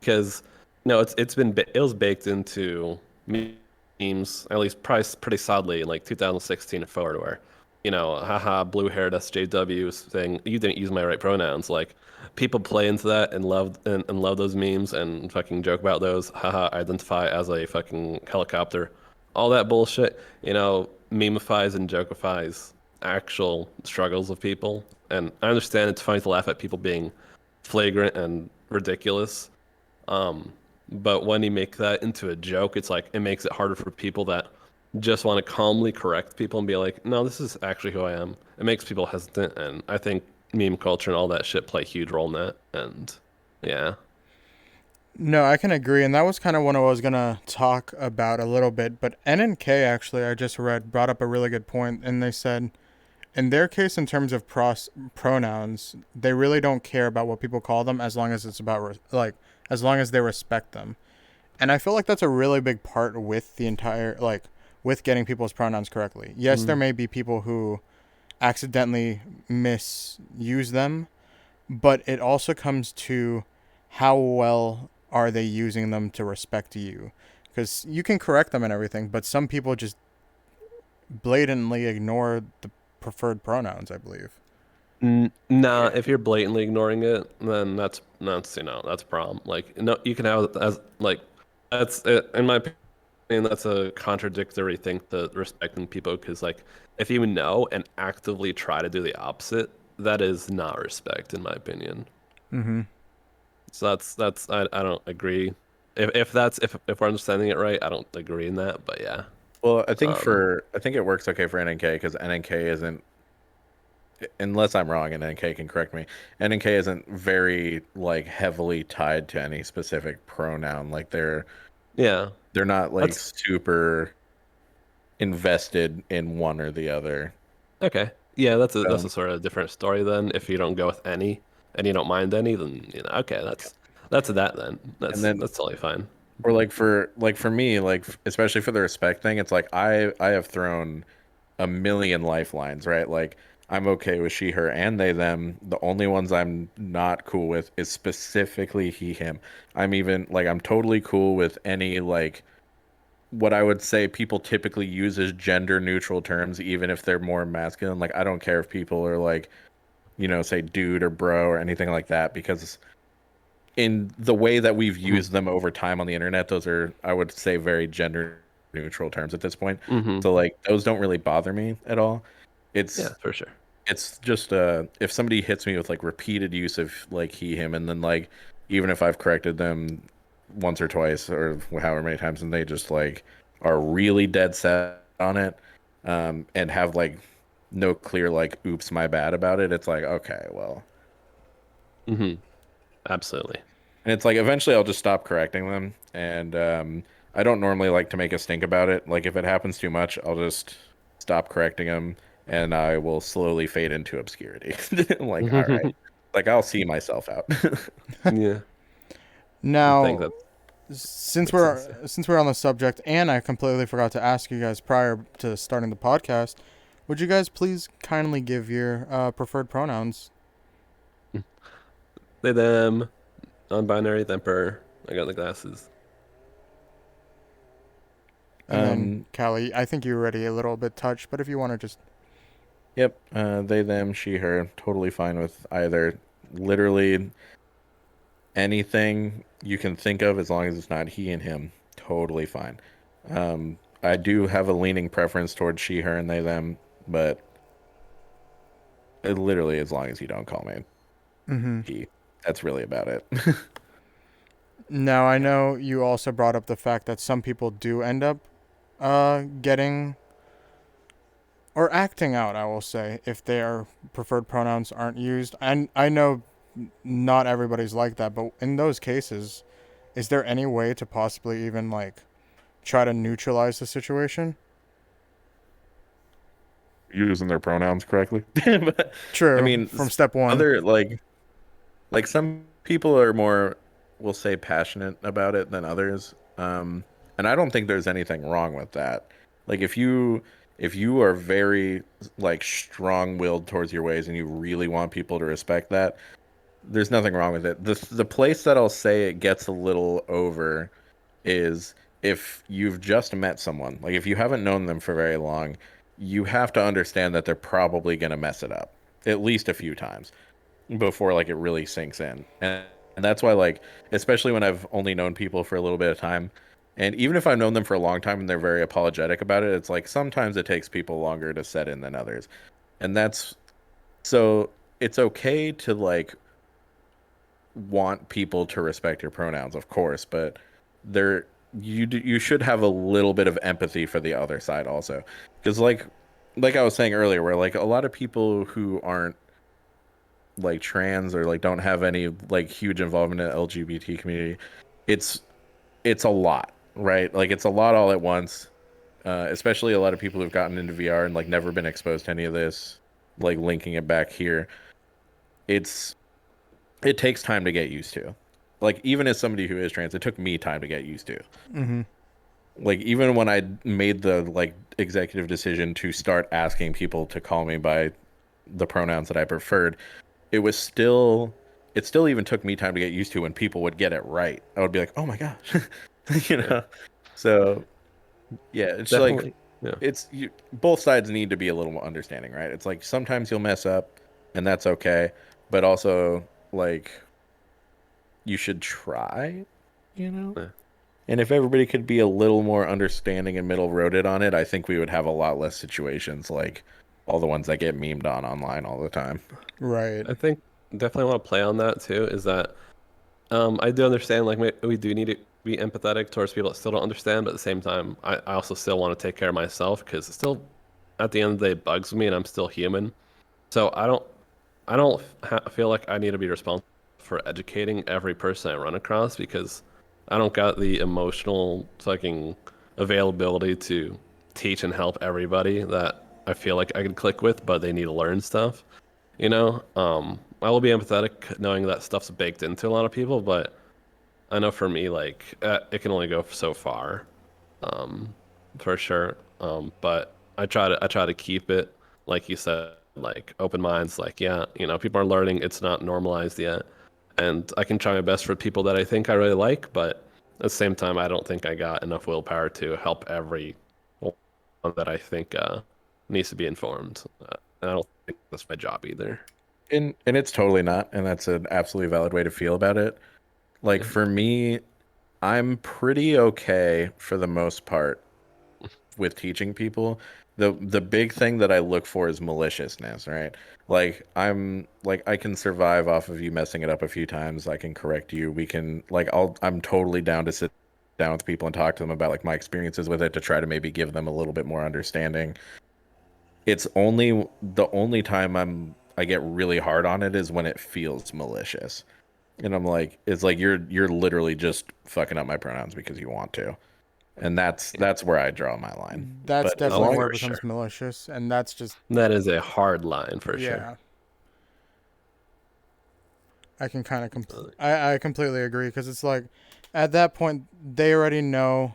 Because No, it was baked into memes, at least probably pretty solidly in like 2016 and forward, where, haha, blue hair, that's JW saying you didn't use my right pronouns. Like people play into that and love those memes and fucking joke about those. Haha, identify as a fucking helicopter. All that bullshit, memifies and jokifies actual struggles of people. And I understand it's funny to laugh at people being flagrant and ridiculous. But when you make that into a joke, it's like it makes it harder for people that just want to calmly correct people and be like, no, this is actually who I am. It makes people hesitant, and I think meme culture and all that shit play a huge role in that. And yeah. No, I can agree, and that was kind of what I was gonna talk about a little bit. But NNK actually, I just read, brought up a really good point, and they said in their case, in terms of pronouns, they really don't care about what people call them as long as it's about as long as they respect them. And I feel like that's a really big part with the entire with getting people's pronouns correctly. Yes, there Mm. may be people who accidentally misuse them, but it also comes to how well are they using them to respect you, because you can correct them and everything, but some people just blatantly ignore the preferred pronouns, I believe. Nah, Yeah. if you're blatantly ignoring it, then that's a problem. Like, no, you can have it as like that's it, in my opinion, that's a contradictory thing to respecting people because like if you know and actively try to do the opposite, that is not respect in my opinion. Mm-hmm. So I don't agree. If we're understanding it right, I don't agree in that, but yeah. Well, Um I think it works okay for NNK because NNK isn't, unless I'm wrong, and NNK can correct me. NNK isn't very like heavily tied to any specific pronoun. Like yeah. they're not like That's super invested in one or the other. okay. Yeah, that's Um, a sort of different story then. If you don't go with any and you don't mind any, then okay, that's that then. and then That's totally fine. or like for me, especially for the respect thing, it's like I have thrown a million lifelines, right? Like I'm okay with she, her, and they, them. The only ones I'm not cool with is specifically he, him. I'm totally cool with any like what I would say people typically use as gender neutral terms, even if they're more masculine. Like I don't care if people are like, say dude or bro or anything like that, because in the way that we've Hmm. used them over time on the internet, those are, I would say, very gender neutral terms at this point. Hmm. So like those don't really bother me at all. Yeah, It's for sure. it's just if somebody hits me with like repeated use of like he, him, and then like even if I've corrected them once or twice or however many times and they just like are really dead set on it, and have like no clear like oops my bad about it, it's like okay, well, Hmm. Absolutely. and it's like eventually I'll just stop correcting them, and I don't normally like to make a stink about it. Like if it happens too much, I'll just stop correcting them, and I will slowly fade into obscurity. I'm like, all right, like I'll see myself out. Yeah, I think Now, that since makes sense. Yeah. we're on the subject, and I completely forgot to ask you guys prior to starting the podcast, would you guys please kindly give your preferred pronouns? They, them, non-binary, them, per. I got the glasses. And then um, Callie, I think you're already a little bit touched, but if you want to just yep, they, them, she, her, totally fine with either. Literally anything you can think of as long as it's not he and him, totally fine. I do have a leaning preference towards she, her, and they, them, but literally as long as you don't call me mm-hmm. he, that's really about it. Now, I know you also brought up the fact that some people do end up getting or acting out, I will say, if their preferred pronouns aren't used. And I know not everybody's like that, but in those cases, is there any way to possibly even like try to neutralize the situation? Using their pronouns correctly. But I True, mean, from step one. other like some people are more, we'll say, passionate about it than others. And I don't think there's anything wrong with that. Like if you are very like strong-willed towards your ways and you really want people to respect that, there's nothing wrong with it. The place that I'll say it gets a little over is if you've just met someone. Like if you haven't known them for very long, you have to understand that they're probably gonna mess it up at least a few times before like it really sinks in. And that's why like especially when I've only known people for a little bit of time, and even if I've known them for a long time and they're very apologetic about it, it's like sometimes it takes people longer to set in than others. And that's so it's okay to like want people to respect your pronouns, of course, but there you should have a little bit of empathy for the other side also. Because like I was saying earlier, where like a lot of people who aren't like trans or like don't have any like huge involvement in the LGBT community, it's it's a lot, right? Like it's a lot all at once. Especially a lot of people who've gotten into VR and like never been exposed to any of this, like linking it back here. It's it takes time to get used to. Like even as somebody who is trans, it took me time to get used to. Mm-hmm. Like even when I made the like executive decision to start asking people to call me by the pronouns that I preferred, it was still it still even took me time to get used to when people would get it right. I would be like, "Oh my gosh." you Yeah, know. So, yeah, it's like definitely. Yeah. both sides need to be a little more understanding, right? It's like sometimes you'll mess up and that's okay, but also like you should try, you know? Yeah. And if everybody could be a little more understanding and middle-roaded on it, I think we would have a lot less situations like all the ones that get memed on online all the time. Right. I think definitely want to play on that too. Is that I do understand like we do need to be empathetic towards people that still don't understand, but at the same time, I also still want to take care of myself because it still, at the end of the day, bugs me, and I'm still human. So I don't feel like I need to be responsible for educating every person I run across because I don't got the emotional fucking availability to teach and help everybody that I feel like I can click with, but they need to learn stuff. I will be empathetic knowing that stuff's baked into a lot of people, but I know for me, like, it can only go so far, um, for sure. But I try to keep it, like you said, like open minds. Like, yeah, people are learning. It's not normalized yet, and I can try my best for people that I think I really like. But at the same time, I don't think I got enough willpower to help every one that I think needs to be informed. And I don't think that's my job either. And it's totally not, and that's an absolutely valid way to feel about it. Like Yeah. for me, I'm pretty okay for the most part with teaching people. The big thing that I look for is maliciousness, right? Like I can survive off of you messing it up a few times. I can correct you. We can like I'm totally down to sit down with people and talk to them about like my experiences with it to try to maybe give them a little bit more understanding. It's only the only time I get really hard on it is when it feels malicious. And I'm like, it's like you're literally just fucking up my pronouns because you want to. And that's where I draw my line. That's But as definitely Oh, long where for it becomes sure. malicious, and that's just That is a hard line for sure. yeah. I can kind of Uh, I completely agree because it's like at that point they already know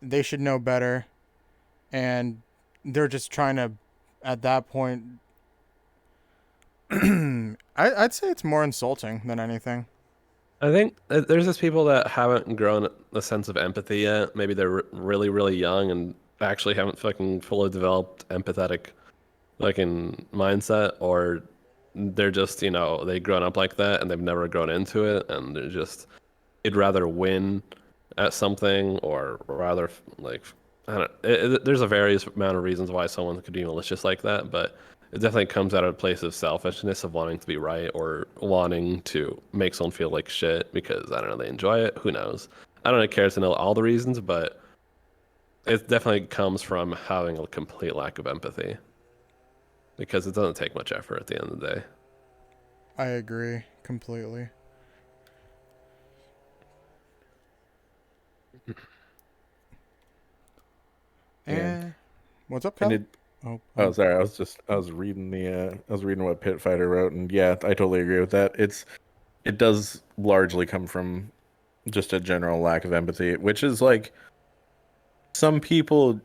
they should know better, and they're just trying to at that point. I'd say it's more insulting than anything. I think there's just people that haven't grown a sense of empathy yet. Maybe they're really, really young and actually haven't fucking fully developed empathetic fucking mindset, or they're just, they've grown up like that and they've never grown into it, and they're just, they'd rather win at something or rather like, I don't. There's a various amount of reasons why someone could be malicious like that, but it definitely comes out of a place of selfishness of wanting to be right or wanting to make someone feel like shit because I don't know they enjoy it. Who knows? I don't really care to know all the reasons, but it definitely comes from having a complete lack of empathy because it doesn't take much effort at the end of the day. I agree completely. Yeah. And what's up, and Cal? it Oh, oh sorry, I was reading I was reading what Pit Fighter wrote and yeah, I totally agree with that. It does largely come from just a general lack of empathy, which is like some people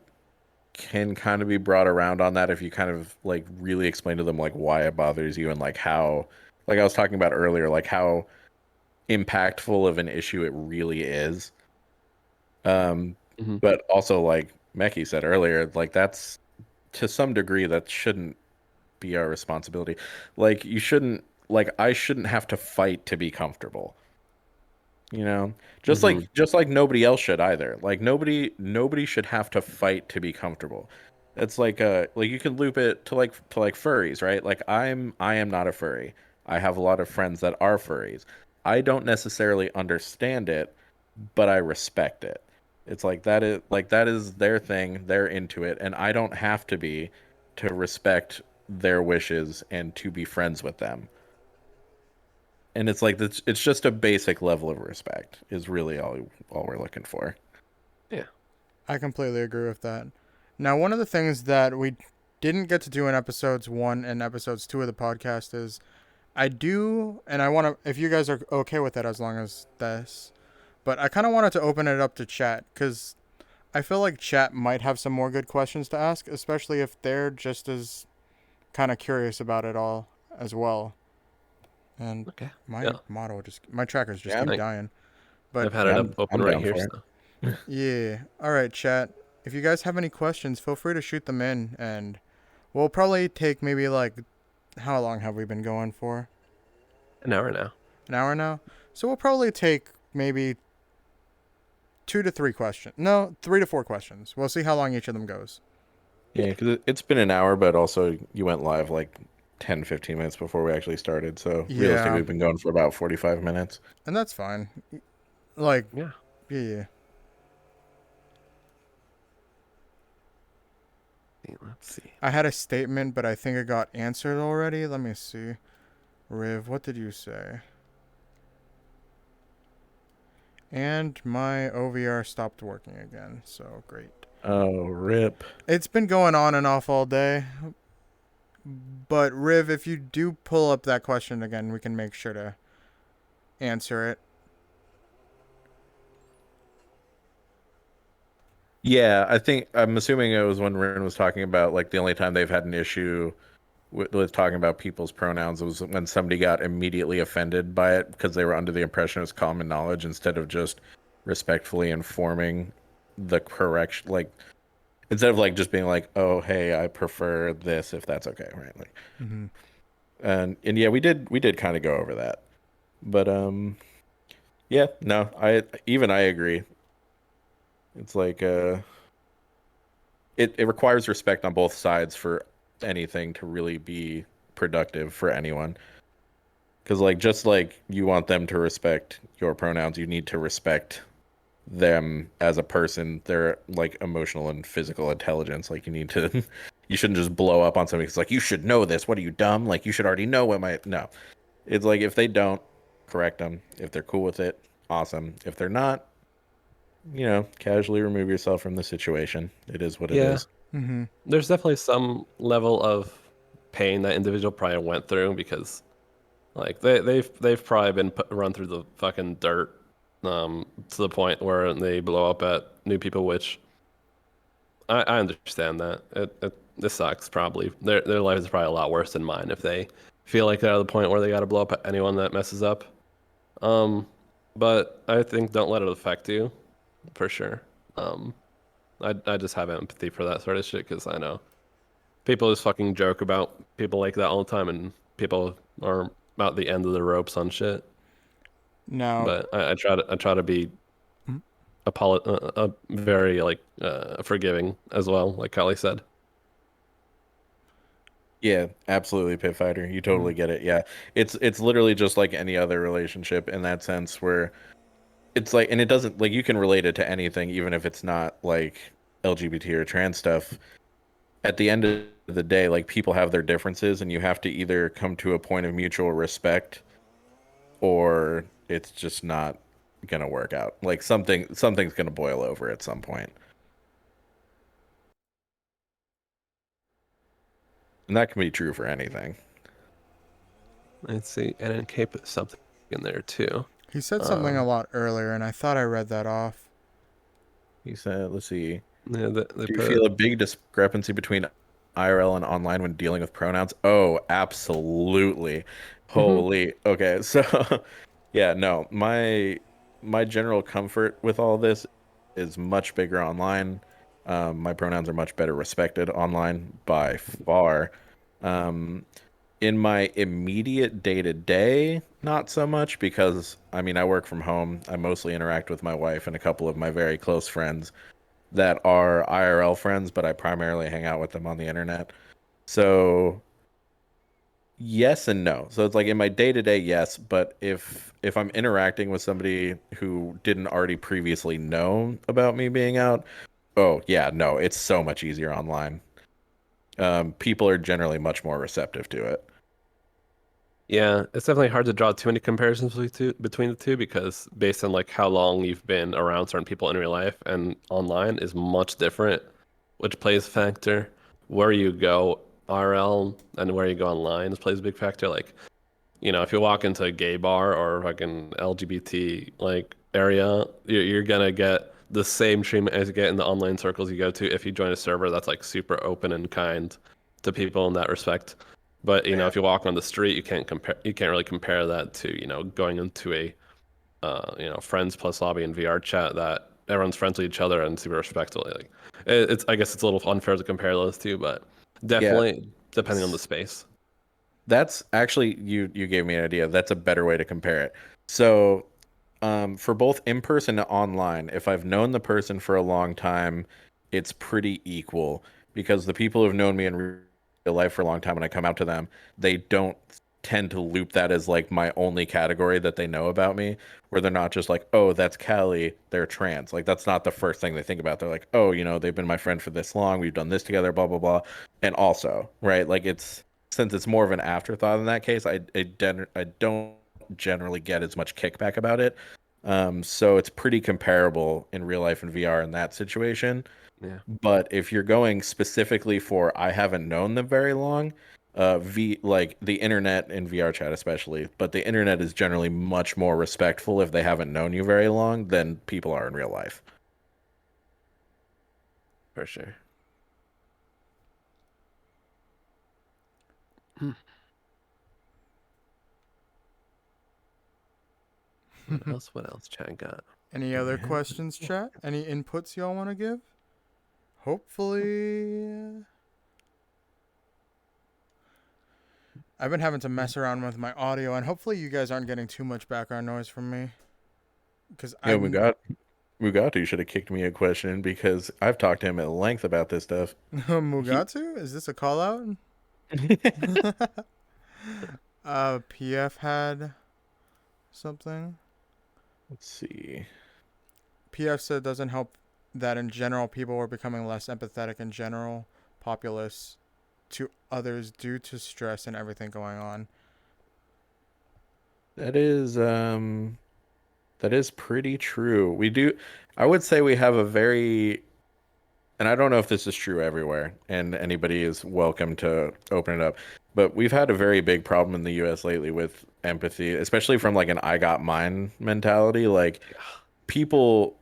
can kind of be brought around on that if you kind of like really explain to them like why it bothers you and like how like I was talking about earlier, like how impactful of an issue it really is. Um, Hmm. but also like Meki said earlier, like that's to some degree that shouldn't be our responsibility. Like you shouldn't like I shouldn't have to fight to be comfortable. You know, Hmm. just like nobody else should either. Like nobody should have to fight to be comfortable. It's like you can loop it to like furries, right? Like I am not a furry. I have a lot of friends that are furries. I don't necessarily understand it, but I respect it. It's like that is their thing. They're into it, and I don't have to be to respect their wishes and to be friends with them. And it's like it's just a basic level of respect is really all we're looking for. Yeah. I completely agree with that. Now, one of the things that we didn't get to do in episodes 1 and episodes 2 of the podcast is I do, and I want to, if you guys are okay with that as long as this, but I kind of wanted to open it up to chat because I feel like chat might have some more good questions to ask, especially if they're just as kind of curious about it all as well. And Okay. my Yeah. my trackers just Yeah, keep I, dying. But I've had yeah, it up open I'm right down here. for it. So yeah, all right, chat. If you guys have any questions, feel free to shoot them in, and we'll probably take maybe like how long have we been going for? an hour now. An hour now. So we'll probably take maybe 2 to 3 questions. No, 3 to 4 questions. We'll see how long each of them goes. Yeah, because it's been an hour, but also you went live like 10, 15 minutes before we actually started. So realistically, Yeah, we've been going for about 45 minutes. and that's fine. Like, Yeah. yeah. Let's see. I had a statement, but I think it got answered already. Let me see. Riv, what did you say? And my OVR stopped working again, so great. Oh, rip. It's been going on and off all day. But Riv, if you do pull up that question again, we can make sure to answer it. Yeah, I think I'm assuming it was when Rin was talking about like the only time they've had an issue with talking about people's pronouns was when somebody got immediately offended by it because they were under the impression it's common knowledge instead of just respectfully informing the correction, like instead of like just being like, "Oh, hey, I prefer this if that's okay," right? Like, Mm-hmm. and yeah, we did kind of go over that, but yeah, no, I agree. It's like it requires respect on both sides for anything to really be productive for anyone. Because like just like you want them to respect your pronouns, you need to respect them as a person, their like emotional and physical intelligence. Like you need to you shouldn't just blow up on somebody. It's like you should know this. What are you dumb? Like you should already know what my no. It's like if they don't, correct them. If they're cool with it, awesome. If they're not, casually remove yourself from the situation. It is what it Yeah. is. Mm-hmm. There's definitely some level of pain that individual probably went through because like they've probably been run through the fucking dirt to the point where they blow up at new people, which I understand that. This sucks probably. Their life is probably a lot worse than mine if they feel like they're at the point where they got to blow up at anyone that messes up. Um, but I think don't let it affect you, for sure. Um, I just have empathy for that sort of shit because I know people just fucking joke about people like that all the time, and people are about the end of the ropes on shit. Now, But I try to be mm, very like forgiving as well, like Kali said. Yeah, absolutely, Pit Fighter. You totally mm, get it. Yeah. It's literally just like any other relationship in that sense where it's like and it doesn't like you can relate it to anything even if it's not like LGBT or trans stuff. At the end of the day, like people have their differences and you have to either come to a point of mutual respect or it's just not gonna work out. Like something's gonna boil over at some point. And that can be true for anything. Let's see, and then K put something in there too. he said something a Um, lot earlier, and I thought I read that off. He said, let's see. yeah, they Do you feel put a big discrepancy between IRL and online when dealing with pronouns? Oh, absolutely. Hmm. Holy. Okay, so yeah, no, my general comfort with all this is much bigger online. My pronouns are much better respected online by far. Um, in my immediate day to day, not so much because I mean, I work from home. I mostly interact with my wife and a couple of my very close friends that are IRL friends, but I primarily hang out with them on the internet. So yes and no. So it's like in my day to day, yes, but if I'm interacting with somebody who didn't already previously know about me being out, oh yeah, no, it's so much easier online. People are generally much more receptive to it. Yeah, it's definitely hard to draw too many comparisons between the two because based on like how long you've been around certain people in real life and online is much different, which plays a factor. Where you go RL and where you go online plays a big factor. Like, if you walk into a gay bar or fucking LGBT like area, you're gonna get the same treatment as you get in the online circles you go to if you join a server that's like super open and kind to people in that respect. But Yeah. if you walk on the street, you can't really compare that to, going into a friends plus lobby and VR chat that everyone's friends with each other and super respectful. Like it's I guess it's a little unfair to compare those two, but Yeah. definitely depending on the space. That's actually you gave me an idea. That's a better way to compare it. So, for both in person and online, if I've known the person for a long time, it's pretty equal because the people who've known me in real life for a long time, when I come out to them, they don't tend to loop that as like my only category that they know about me, where they're not just like, oh, that's Callie, they're trans. Like that's not the first thing they think about. They're like, oh, they've been my friend for this long, we've done this together, blah blah blah. And also, right, like it's since it's more of an afterthought in that case, I don't generally get as much kickback about it. So it's pretty comparable in real life and VR in that situation. Yeah. But if you're going specifically for I haven't known them very long, like the internet and VR chat especially, but the internet is generally much more respectful if they haven't known you very long than people are in real life. For sure. Hmm. What else? What else, chat got? Any other questions, chat? Any inputs y'all want to give? Hopefully. I've been having to mess around with my audio, and hopefully you guys aren't getting too much background noise from me. Because Yeah, I'm Mugatu should have kicked me a question because I've talked to him at length about this stuff. He, Mugatu? Is this a call out? PF had something. let's see. PF said doesn't help that in general people were becoming less empathetic in general populace to others due to stress and everything going on. That is that is pretty true. I would say we have a very, and I don't know if this is true everywhere, and anybody is welcome to open it up, but we've had a very big problem in the US lately with empathy, especially from like an I got mine mentality. People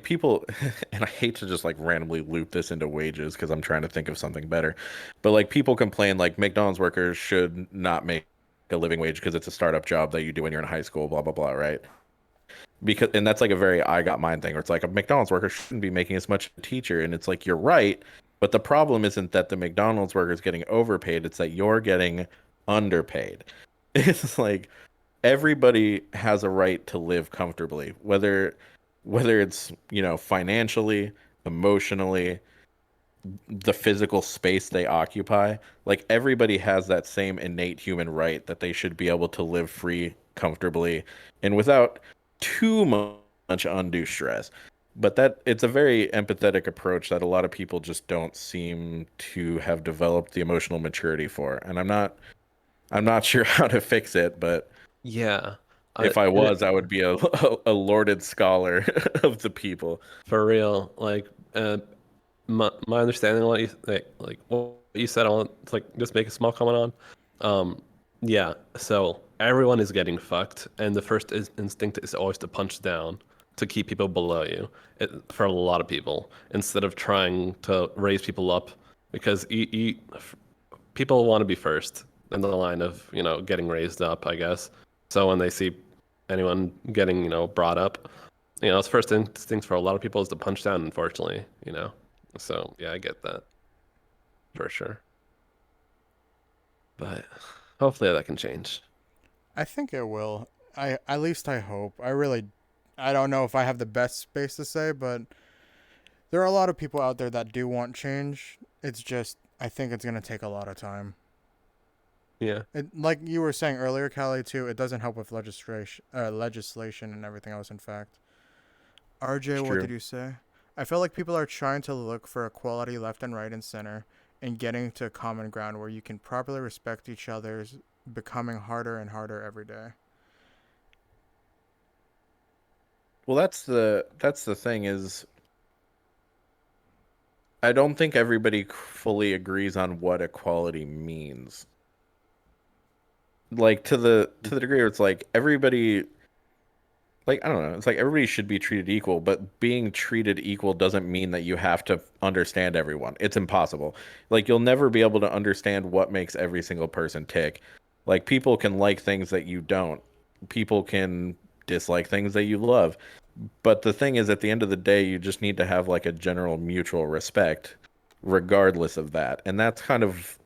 people and I hate to just like randomly loop this into wages because I'm trying to think of something better. But like people complain like McDonald's workers should not make a living wage because it's a startup job that you do when you're in high school, blah blah blah, right? Because and that's like a very I got mine thing where it's like a McDonald's worker shouldn't be making as much as a teacher, and it's like you're right, but the problem isn't that the McDonald's worker is getting overpaid, it's that you're getting underpaid. It's like everybody has a right to live comfortably, whether it's, financially, emotionally, the physical space they occupy. Like everybody has that same innate human right that they should be able to live free, comfortably, and without too much undue stress. But that it's a very empathetic approach that a lot of people just don't seem to have developed the emotional maturity for. And I'm not sure how to fix it, but Yeah. if I And was, I would be a lauded scholar of the people. for real, like my understanding of what like what you said on it's like just make a small comment on. Yeah, so everyone is getting fucked, and the first instinct is always to punch down to keep people below you. For a lot of people, instead of trying to raise people up because people want to be first in the line of, getting raised up, I guess. So when they see anyone getting, brought up, its first instinct for a lot of people is to punch down, unfortunately. So yeah, I get that for sure. But hopefully that can change. I think it will. At least I hope. I don't know if I have the best space to say, but there are a lot of people out there that do want change. It's just I think it's gonna take a lot of time. Yeah. Like you were saying earlier, Callie, too. It doesn't help with legislation and everything else. In fact, RJ, It's what did true. you say? I feel like people are trying to look for equality left and right and center, and getting to a common ground where you can properly respect each other's becoming harder and harder every day. Well, that's the thing is I don't think everybody fully agrees on what equality means. Like to the degree where it's like everybody like I don't know, it's like everybody should be treated equal, but being treated equal doesn't mean that you have to understand everyone. It's impossible. Like you'll never be able to understand what makes every single person tick. Like people can like things that you don't. People can dislike things that you love. But the thing is, at the end of the day, you just need to have like a general mutual respect, regardless of that. And that's kind of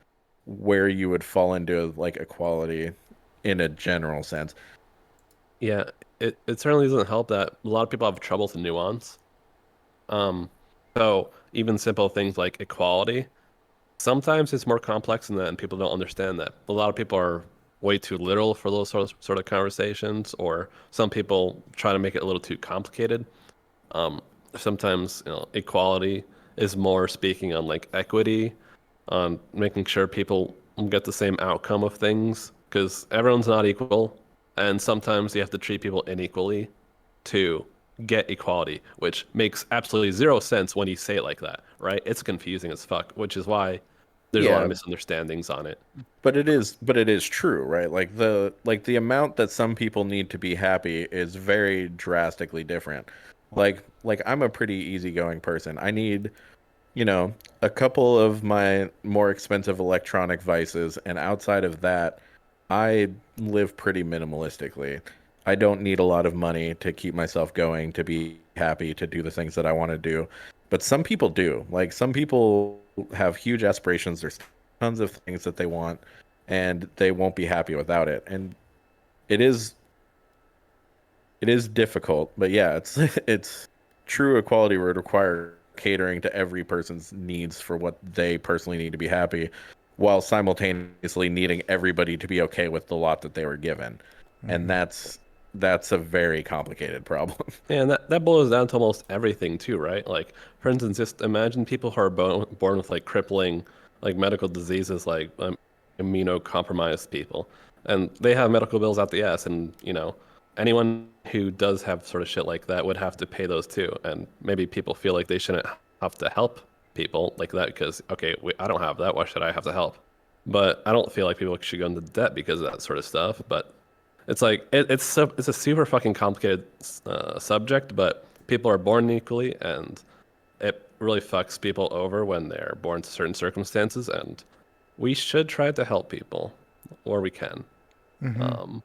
where you would fall into like equality in a general sense. Yeah, it certainly doesn't help that a lot of people have trouble with nuance. Um, so even simple things like equality, sometimes it's more complex than that, and people don't understand that. A lot of people are way too literal for those sort of conversations, or some people try to make it a little too complicated. Um, Sometimes, equality is more speaking on like equity, on making sure people get the same outcome of things, because everyone's not equal, and sometimes you have to treat people unequally to get equality, which makes absolutely zero sense when you say it like that, right? It's confusing as fuck, which is why there's a lot of Yeah, misunderstandings on it. but it is true, right? Like the amount that some people need to be happy is very drastically different. Like I'm a pretty easygoing person. I need, a couple of my more expensive electronic vices, and outside of that, I live pretty minimalistically. I don't need a lot of money to keep myself going, to be happy, to do the things that I want to do. But some people do. Like some people have huge aspirations. There's tons of things that they want, and they won't be happy without it. And it is it is difficult, but yeah, it's it's true equality would require catering to every person's needs for what they personally need to be happy, while simultaneously needing everybody to be okay with the lot that they were given. And Mm-hmm. that's a very complicated problem. And that boils down to almost everything too, right? Like, for instance, just imagine people who are born with like crippling, like medical diseases, like immunocompromised people, and they have medical bills out the ass, and anyone who does have sort of shit like that would have to pay those too. And maybe people feel like they shouldn't have to help people like that because, okay, I don't have that. Why should I have to help? But I don't feel like people should go into debt because of that sort of stuff. But it's like it's a super fucking complicated subject, but people are born equally, and it really fucks people over when they're born to certain circumstances. And we should try to help people where we can, Mm-hmm. um,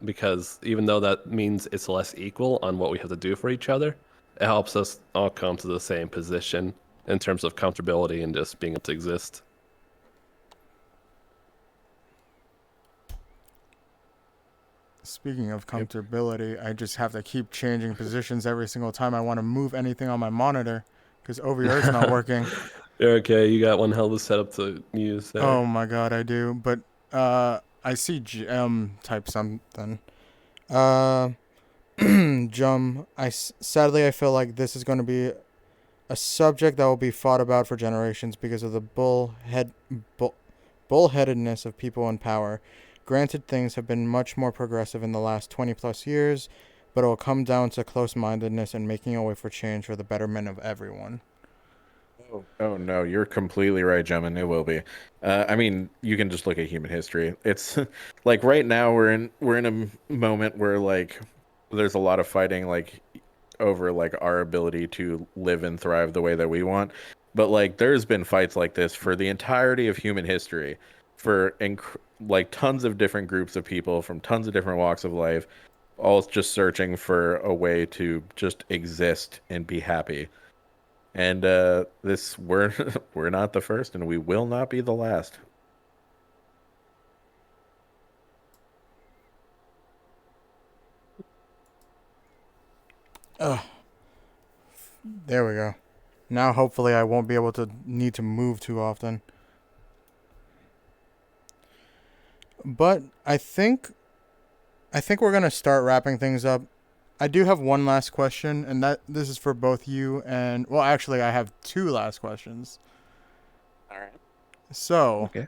because even though that means it's less equal on what we have to do for each other, it helps us all come to the same position in terms of comfortability and just being able to exist. Speaking of Yep. comfortability, I just have to keep changing positions every single time I want to move anything on my monitor because OVR's not working. You're okay. You got one hell of a setup to use there. Oh my god, I do. But I see GM type something. Uh, sadly I feel like this is going to be a subject that will be fought about for generations because of the bull, bullheadedness of people in power. Granted, things have been much more progressive in the last 20 plus years, but it will come down to close mindedness and making a way for change for the betterment of everyone. Oh no, you're completely right, Gemma. It will be. I mean, you can just look at human history. It's like right now we're in a moment where like there's a lot of fighting like over like our ability to live and thrive the way that we want. But like there's been fights like this for the entirety of human history, for like tons of different groups of people from tons of different walks of life, all just searching for a way to just exist and be happy. And this we're we're not the first, and we will not be the last. Ugh, there we go. Now hopefully I won't be able to need to move too often. But I think we're gonna start wrapping things up. I do have one last question, and that this is for both you and well, actually, I have two last questions. All right. So, Okay.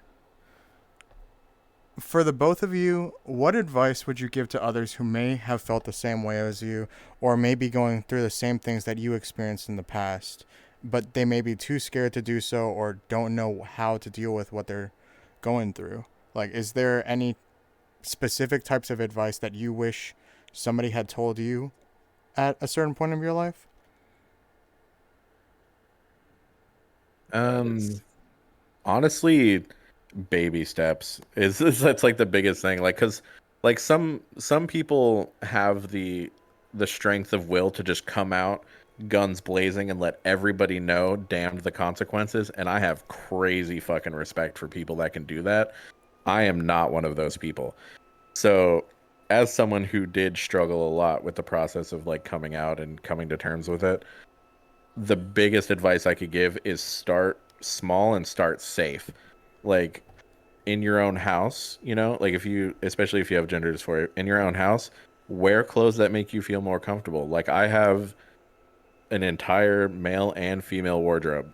for the both of you, what advice would you give to others who may have felt the same way as you, or may be going through the same things that you experienced in the past, but they may be too scared to do so or don't know how to deal with what they're going through? Like, is there any specific types of advice that you wish somebody had told you at a certain point of your life? That Um, is, Honestly, baby steps is that's like the biggest thing. Like, cause like some people have the strength of will to just come out guns blazing and let everybody know, damned the consequences. And I have crazy fucking respect for people that can do that. I am not one of those people. So, as someone who did struggle a lot with the process of like coming out and coming to terms with it, the biggest advice I could give is start small and start safe. Like in your own house, like if you, especially if you have gender dysphoria, in your own house, wear clothes that make you feel more comfortable. Like I have an entire male and female wardrobe.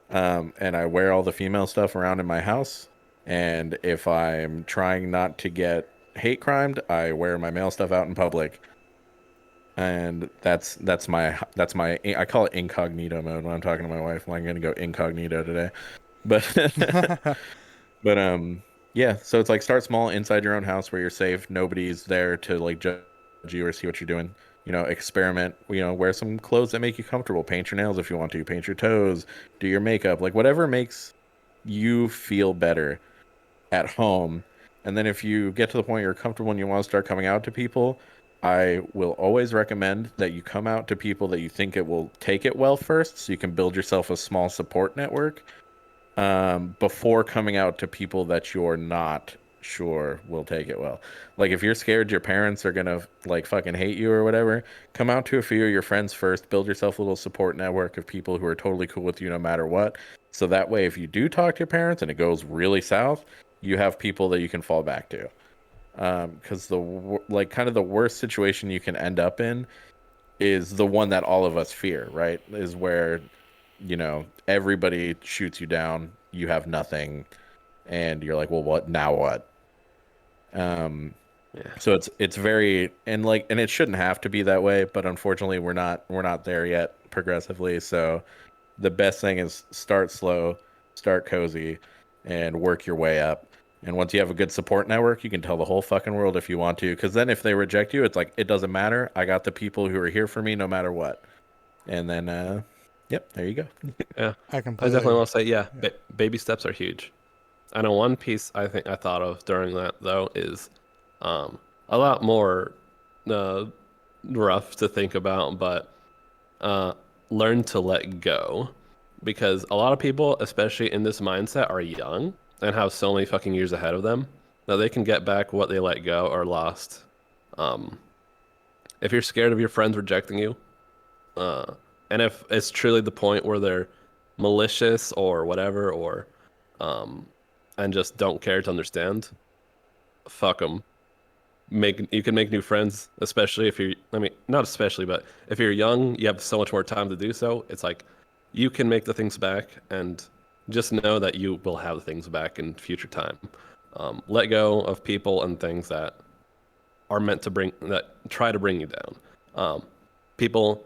And I wear all the female stuff around in my house. And if I'm trying not to get hate crimed, I wear my male stuff out in public. And that's my I call it incognito mode when I'm talking to my wife. I'm gonna go incognito today. But but yeah, so it's like start small inside your own house where you're safe. Nobody's there to like judge you or see what you're doing. Experiment, wear some clothes that make you comfortable. Paint your nails if you want to, paint your toes, do your makeup, like whatever makes you feel better at home. And then if you get to the point you're comfortable and you want to start coming out to people, I will always recommend that you come out to people that you think it will take it well first, so you can build yourself a small support network before coming out to people that you're not sure will take it well. Like if you're scared your parents are gonna like fucking hate you or whatever, come out to a few of your friends first, build yourself a little support network of people who are totally cool with you no matter what. So that way, if you do talk to your parents and it goes really south, you have people that you can fall back to. Because like kind of the worst situation you can end up in is the one that all of us fear, right? Is where everybody shoots you down, you have nothing, and you're like, well, what now? What? Um, yeah. so it's very and it shouldn't have to be that way, but unfortunately, we're not there yet progressively. So the best thing is start slow, start cozy, and work your way up. And once you have a good support network, you can tell the whole fucking world if you want to. Because then if they reject you, it's like it doesn't matter. I got the people who are here for me no matter what. And then, yep, there you go. Yeah. I I definitely completely. want to say, yeah, Yeah. baby steps are huge. I know one piece I think I thought of during that though is a lot more uh, rough to think about, but uh, learn to let go because a lot of people, especially in this mindset, are young and have so many fucking years ahead of them that they can get back what they let go or lost. Um, if you're scared of your friends rejecting you, uh, and if it's truly the point where they're malicious or whatever, or um, and just don't care to understand, fuck them. You can make new friends, especially if you're. I mean, not especially, but if you're young, you have so much more time to do so. It's like you can make the things back, and just know that you will have the things back in future time. Let go of people and things that are meant to try to bring you down. Um, People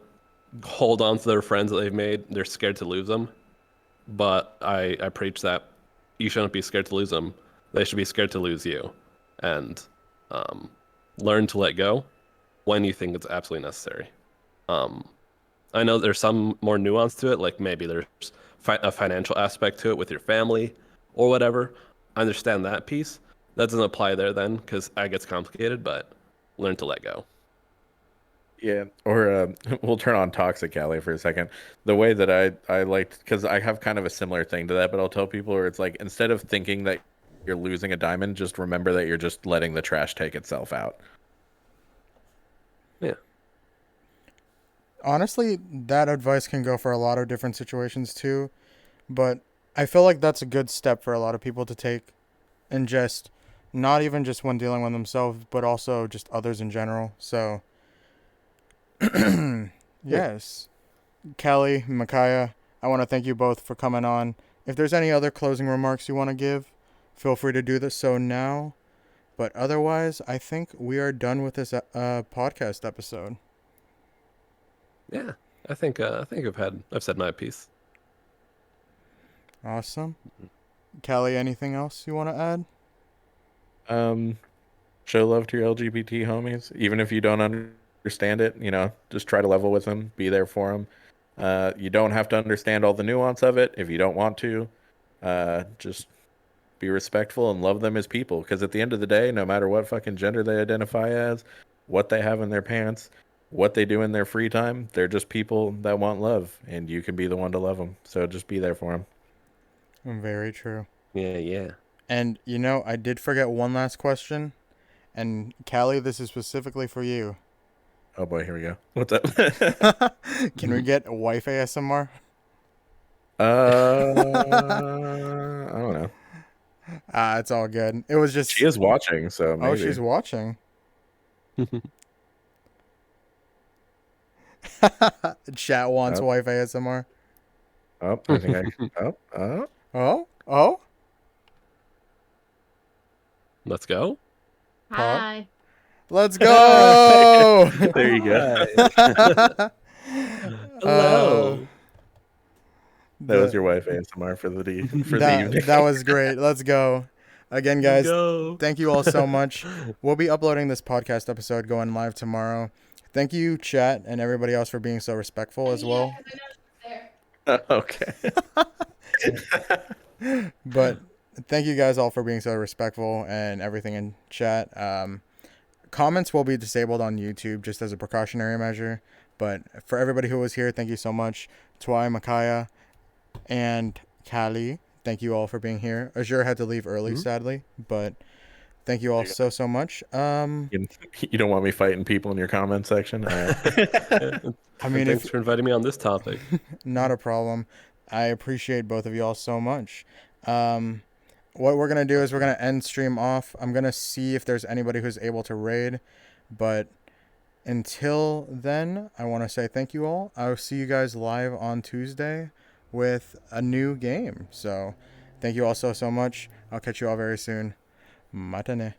hold on to their friends that they've made. They're scared to lose them. But I preach that you shouldn't be scared to lose them. They should be scared to lose you. And um, learn to let go when you think it's absolutely necessary. Um, I know there's some more nuance to it. Like maybe there's a financial aspect to it with your family or whatever, I understand that piece. That doesn't apply there then because that gets complicated, but learn to let go. Yeah, or we'll turn on Toxic Alley for a second. The way that I liked, because I have kind of a similar thing to that, but I'll tell people where it's like instead of thinking that you're losing a diamond, just remember that you're just letting the trash take itself out. Yeah. Honestly, that advice can go for a lot of different situations too, but I feel like that's a good step for a lot of people to take, and just not even just when dealing with themselves, but also just others in general. So, yes, Kelly, Mekiah, I want to thank you both for coming on. If there's any other closing remarks you want to give, feel free to do this so now. But otherwise, I think we are done with this podcast episode. Yeah. I think I've said my piece. Awesome. Kelly, anything else you want to add? Show love to your LGBT homies, even if you don't understand it. Just try to level with them, be there for them. You don't have to understand all the nuance of it if you don't want to. Just be respectful and love them as people. Because at the end of the day, no matter what fucking gender they identify as, what they have in their pants, what they do in their free time, they're just people that want love, and you can be the one to love them. So just be there for them. Very true. Yeah, yeah. And, I did forget one last question. And, Callie, this is specifically for you. Oh boy, here we go. What's up? Can we get wife ASMR? I don't know. It's all good. It was just... She is watching, so maybe. Oh, she's watching. Chat wants wife ASMR. Oh, I think I... Oh? Let's go. Hi. Let's go! There you go. Hello. That was your wife ASMR for the evening. That was great. Let's go. Again, guys, thank you all so much. We'll be uploading this podcast episode going live tomorrow. Thank you, chat, and everybody else for being so respectful as well. Okay. But thank you guys all for being so respectful and everything in chat. Comments will be disabled on YouTube just as a precautionary measure. But for everybody who was here, thank you so much. Twy, Mekiah, and Callie, thank you all for being here. Azure had to leave early, sadly, but thank you all so much. You don't want me fighting people in your comment section? I mean, thanks for inviting me on this topic. Not a problem. I appreciate both of you all so much. What we're going to do is we're going to end stream off. I'm going to see if there's anybody who's able to raid. But until then, I want to say thank you all. I'll see you guys live on Tuesday with a new game. So thank you all so much. I'll catch you all very soon. Matane.